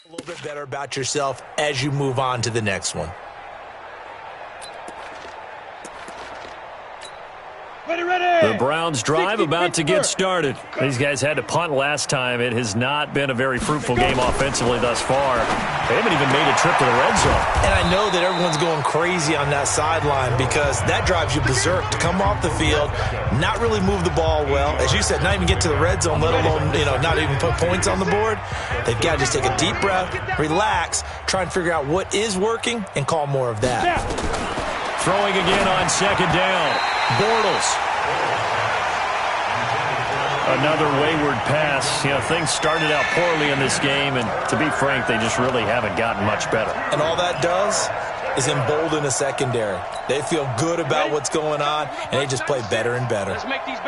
a little bit better about yourself as you move on to the next one. The Browns drive about to get started. These guys had to punt last time. It has not been a very fruitful game offensively thus far. They haven't even made a trip to the red zone. And I know that everyone's going crazy on that sideline because that drives you berserk to come off the field, not really move the ball well. As you said, not even get to the red zone, let alone, not even put points on the board. They've got to just take a deep breath, relax, try and figure out what is working, and call more of that. Throwing again on second down. Bortles. Another wayward pass. Things started out poorly in this game, and to be frank, they just really haven't gotten much better. And all that does is embolden a secondary. They feel good about what's going on, and they just play better and better.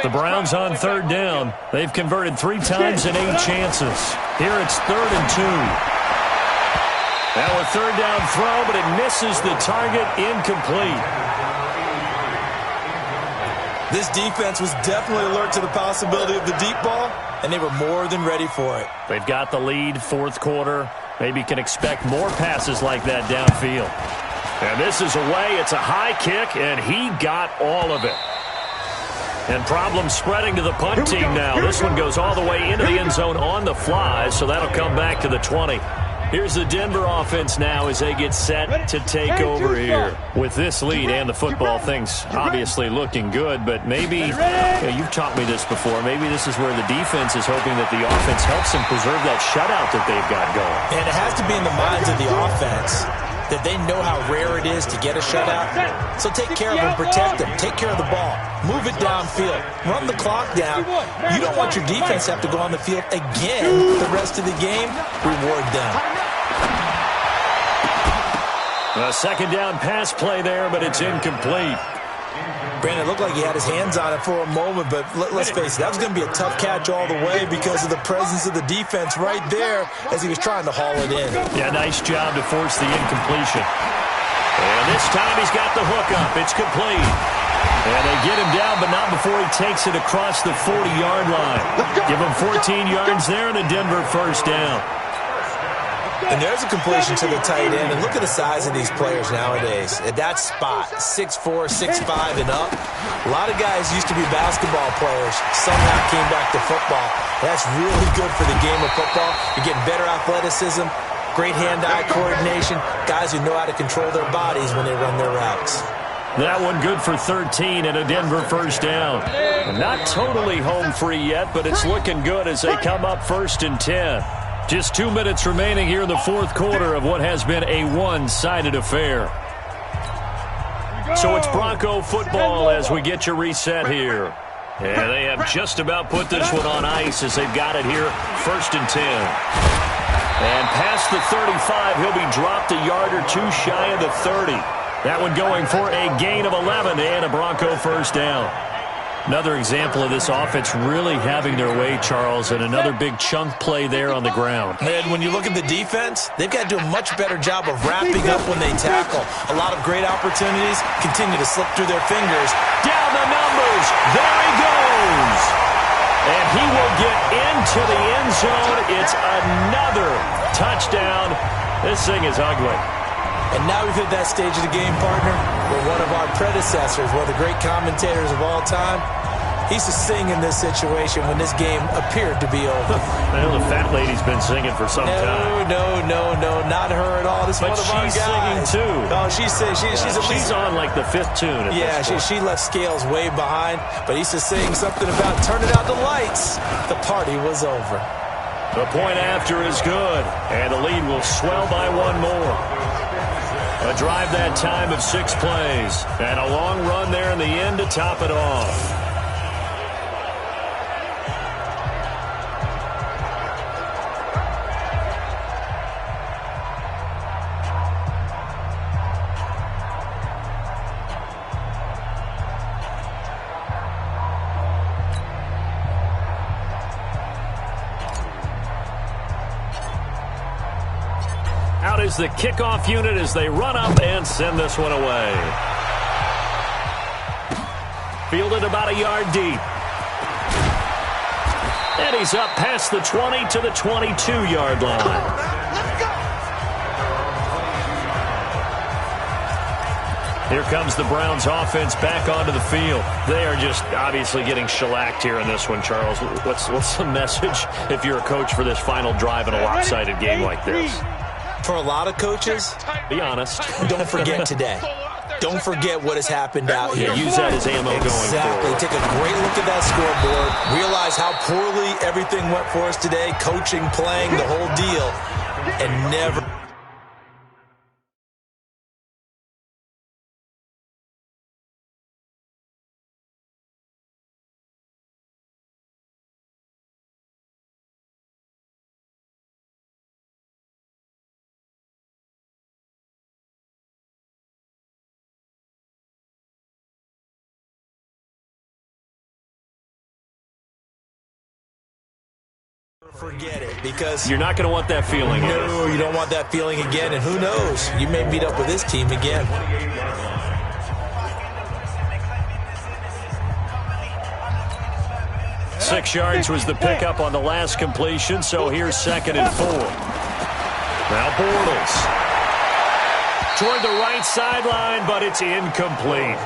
The Browns on third down. They've converted 3 times in 8 chances. Here it's 3rd and 2. Now a third down throw, but it misses the target, incomplete. This defense was definitely alert to the possibility of the deep ball, and they were more than ready for it. They've got the lead, fourth quarter. Maybe can expect more passes like that downfield. And this is away. It's a high kick, and he got all of it. And problems spreading to the punt team now. This one goes all the way into the end zone on the fly, so that'll come back to the 20. Here's the Denver offense now as they get set to take over here. With this lead and the football, things obviously looking good, but maybe, you've taught me this before, maybe this is where the defense is hoping that the offense helps them preserve that shutout that they've got going. And it has to be in the minds of the offense that they know how rare it is to get a shutout. So take care of them, protect them, take care of the ball, move it downfield, run the clock down. You don't want your defense to have to go on the field again the rest of the game. Reward them. A second down pass play there, but it's incomplete. Brandon, it looked like he had his hands on it for a moment, but let's face it, that was going to be a tough catch all the way because of the presence of the defense right there as he was trying to haul it in. Yeah, nice job to force the incompletion. And this time he's got the hook up. It's complete. And they get him down, but not before he takes it across the 40-yard line. Give him 14 yards there and a Denver first down. And there's a completion to the tight end. And look at the size of these players nowadays. At that spot, 6'4", 6'5", and up. A lot of guys used to be basketball players. Somehow came back to football. That's really good for the game of football. You're getting better athleticism, great hand-eye coordination, guys who know how to control their bodies when they run their routes. That one good for 13 and a Denver first down. Not totally home free yet, but it's looking good as they come up 1st and 10. Just 2 minutes remaining here in the fourth quarter of what has been a one-sided affair. So it's Bronco football as we get you reset here. And they have just about put this one on ice as they've got it here, 1st and 10. And past the 35, he'll be dropped a yard or two shy of the 30. That one going for a gain of 11 and a Bronco first down. Another example of this offense really having their way, Charles, and another big chunk play there on the ground. And when you look at the defense, they've got to do a much better job of wrapping up when they tackle. A lot of great opportunities continue to slip through their fingers. Down the numbers. There he goes. And he will get into the end zone. It's another touchdown. This thing is ugly. And now we've hit that stage of the game, partner, where one of our predecessors, one of the great commentators of all time, he used to sing in this situation when this game appeared to be over. I know the fat lady's been singing for some time. No, not her at all. This is one of our guys. But she's singing too. Oh, she's on like the 5th tune. Yeah, she left Scales way behind, but he used to sing something about turning out the lights. The party was over. The point after is good, and the lead will swell by one more. A drive that time of 6 plays, and a long run there in the end to top it off. Out is the kickoff unit as they run up and send this one away. Fielded about a yard deep. And he's up past the 20 to the 22-yard line. Here comes the Browns offense back onto the field. They are just obviously getting shellacked here in this one, Charles. What's the message if you're a coach for this final drive in a lopsided game like this? For a lot of coaches, be honest, don't forget today. Don't forget what has happened out here. Use that as ammo going forward. Take a great look at that scoreboard. Realize how poorly everything went for us today. Coaching, playing, the whole deal. And never... forget it, because you're not going to want that feeling. No, you don't want that feeling again, and who knows, you may meet up with this team again. Six yards was the pickup on the last completion, so here's 2nd and 4. Now Bortles toward the right sideline, but it's incomplete.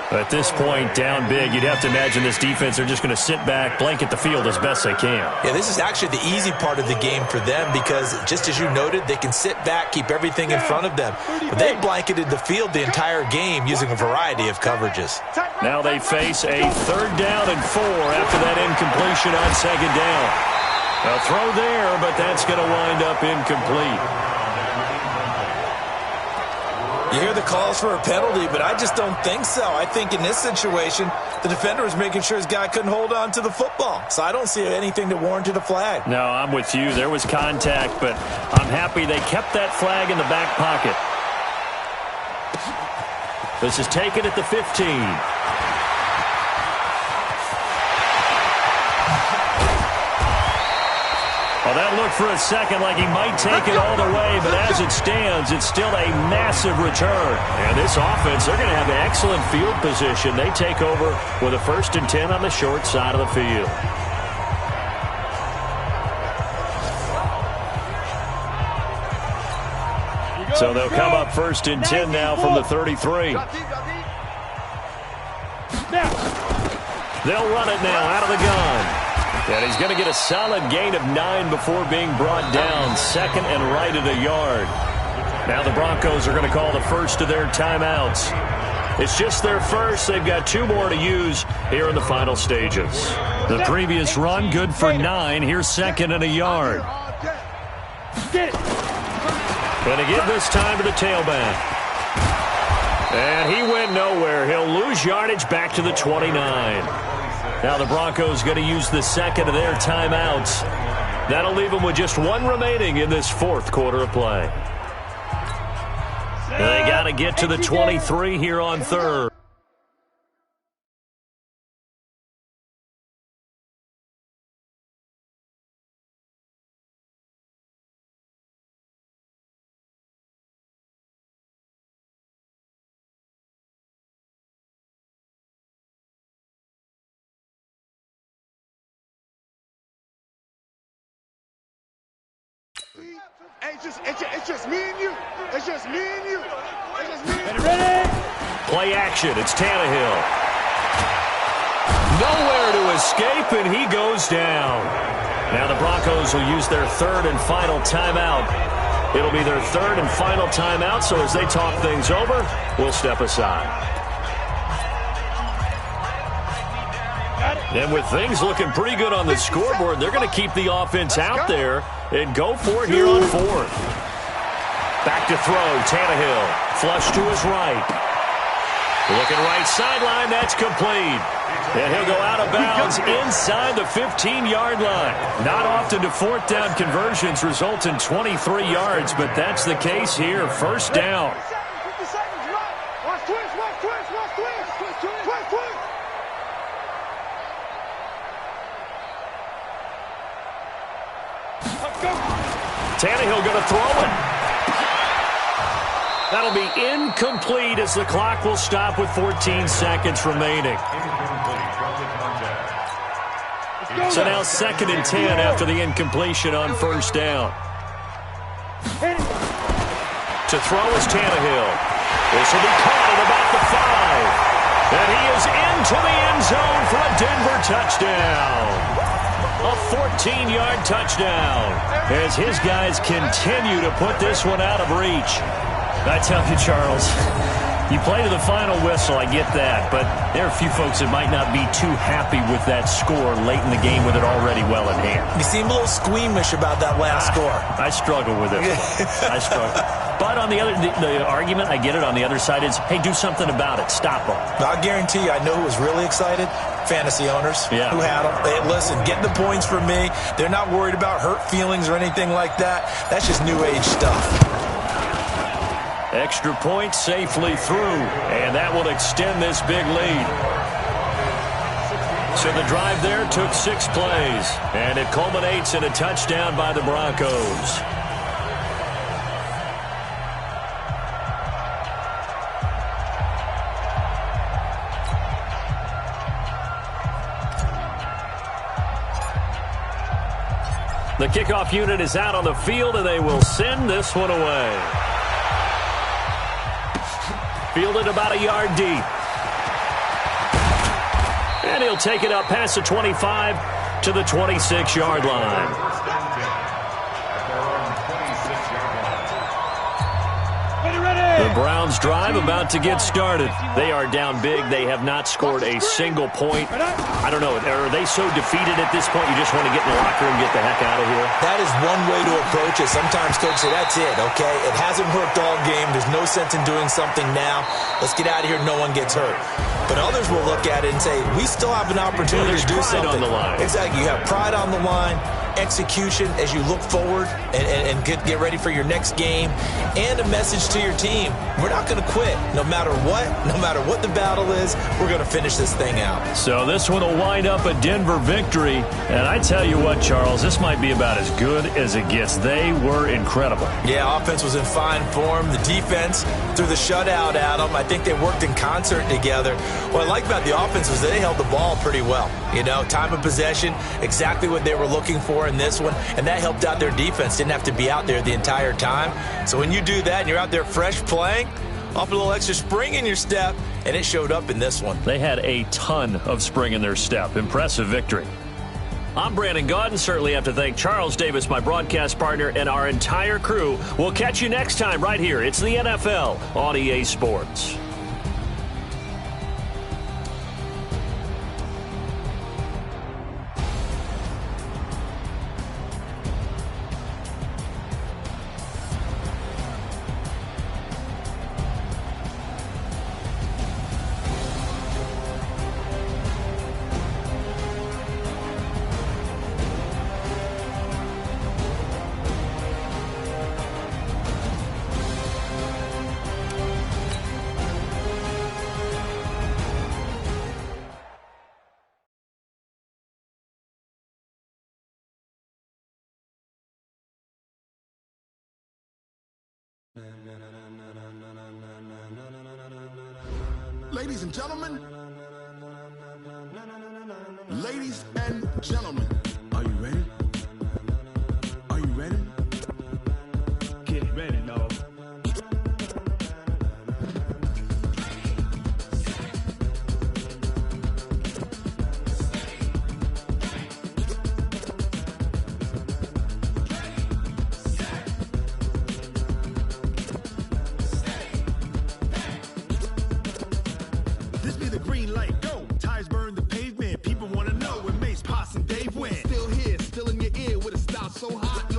At this point, down big, you'd have to imagine this defense are just going to sit back, blanket the field as best they can. Yeah, this is actually the easy part of the game for them because, just as you noted, they can sit back, keep everything in front of them. But they blanketed the field the entire game using a variety of coverages. Now they face a 3rd down and 4 after that incompletion on 2nd down. A throw there, but that's going to wind up incomplete. You hear the calls for a penalty, but I just don't think so. I think in this situation, the defender was making sure his guy couldn't hold on to the football. So I don't see anything that warranted a flag. No, I'm with you. There was contact, but I'm happy they kept that flag in the back pocket. This is taken at the 15. Well, that looked for a second like he might take it all the way, but as it stands, it's still a massive return. And this offense, they're going to have excellent field position. They take over with a 1st and 10 on the short side of the field. So they'll come up 1st and 10 now from the 33. They'll run it now out of the gun. And he's going to get a solid gain of 9 before being brought down. 2nd and right at a yard. Now the Broncos are going to call the first of their timeouts. It's just their first. They've got 2 more to use here in the final stages. The previous run, good for 9. Here's 2nd and a yard. Going to give this time to the tailback. And he went nowhere. He'll lose yardage back to the 29. Now the Broncos going to use the 2nd of their timeouts. That'll leave them with just 1 remaining in this 4th quarter of play. They got to get to the 23 here on 3rd. It's just me and you. It's just me and you. It's just me and you. Ready? Play action. It's Tannehill. Nowhere to escape, and he goes down. Now the Broncos will use their 3rd and final timeout. It'll be their 3rd and final timeout, so as they talk things over, we'll step aside. And with things looking pretty good on the scoreboard, they're going to keep the offense out there and go for it here on 4th. Back to throw, Tannehill. Flush to his right. Looking right sideline, that's complete. And he'll go out of bounds inside the 15-yard line. Not often do 4th down conversions result in 23 yards, but that's the case here. 1st down. 50 seconds, right? Watch twist, watch twist, watch twist. Twist, twist. Tannehill going to throw it. That'll be incomplete as the clock will stop with 14 seconds remaining. So now 2nd and 10 after the incompletion on 1st down. To throw is Tannehill. This will be caught at about the 5. And he is into the end zone for a Denver touchdown. A 14-yard touchdown as his guys continue to put this one out of reach. I tell you, Charles, you play to the final whistle, I get that, but there are a few folks that might not be too happy with that score late in the game with it already well in hand. You seem a little squeamish about that last score. I struggle with it. I struggle. But on the other, the argument, I get it, on the other side is, hey, do something about it. Stop them. I guarantee you, I know who was really excited. Fantasy owners who had them. Hey, listen, get the points for me. They're not worried about hurt feelings or anything like that. That's just new age stuff. Extra point safely through, and that will extend this big lead. So the drive there took 6 plays, and it culminates in a touchdown by the Broncos. The kickoff unit is out on the field, and they will send this one away. Fielded about a yard deep. And he'll take it up past the 25 to the 26-yard line. The The Browns drive about to get started. They are down big. They have not scored a single point. I don't know. Are they so defeated at this point you just want to get in the locker room and get the heck out of here? That is one way to approach it. Sometimes coaches say, that's it, okay? It hasn't worked all game. There's no sense in doing something now. Let's get out of here. No one gets hurt. But others will look at it and say, we still have an opportunity to do something. On the line. Exactly. You have pride on the line, execution as you look forward and get ready for your next game, and a message to your team. We're not going to quit. No matter what the battle is, we're going to finish this thing out. So this one will wind up a Denver victory. And I tell you what, Charles, this might be about as good as it gets. They were incredible. Yeah, offense was in fine form. The defense threw the shutout at them. I think they worked in concert together. What I like about the offense was they held the ball pretty well. You know, time of possession, exactly what they were looking for in this one, and that helped out their defense. Didn't have to be out there the entire time. So when you do that and you're out there fresh playing, off a little extra spring in your step, and it showed up in this one. They had a ton of spring in their step. Impressive victory. I'm Brandon Gaudin. Certainly have to thank Charles Davis, my broadcast partner, and our entire crew. We'll catch you next time right here. It's the NFL on EA Sports. Ladies and gentlemen, are you ready? Are you ready? Get ready, dog. This be the green light, go. Tires burn the pavement. People want to know when Mace, Potts, and Dave went. Still here, still in your ear with a style so hot.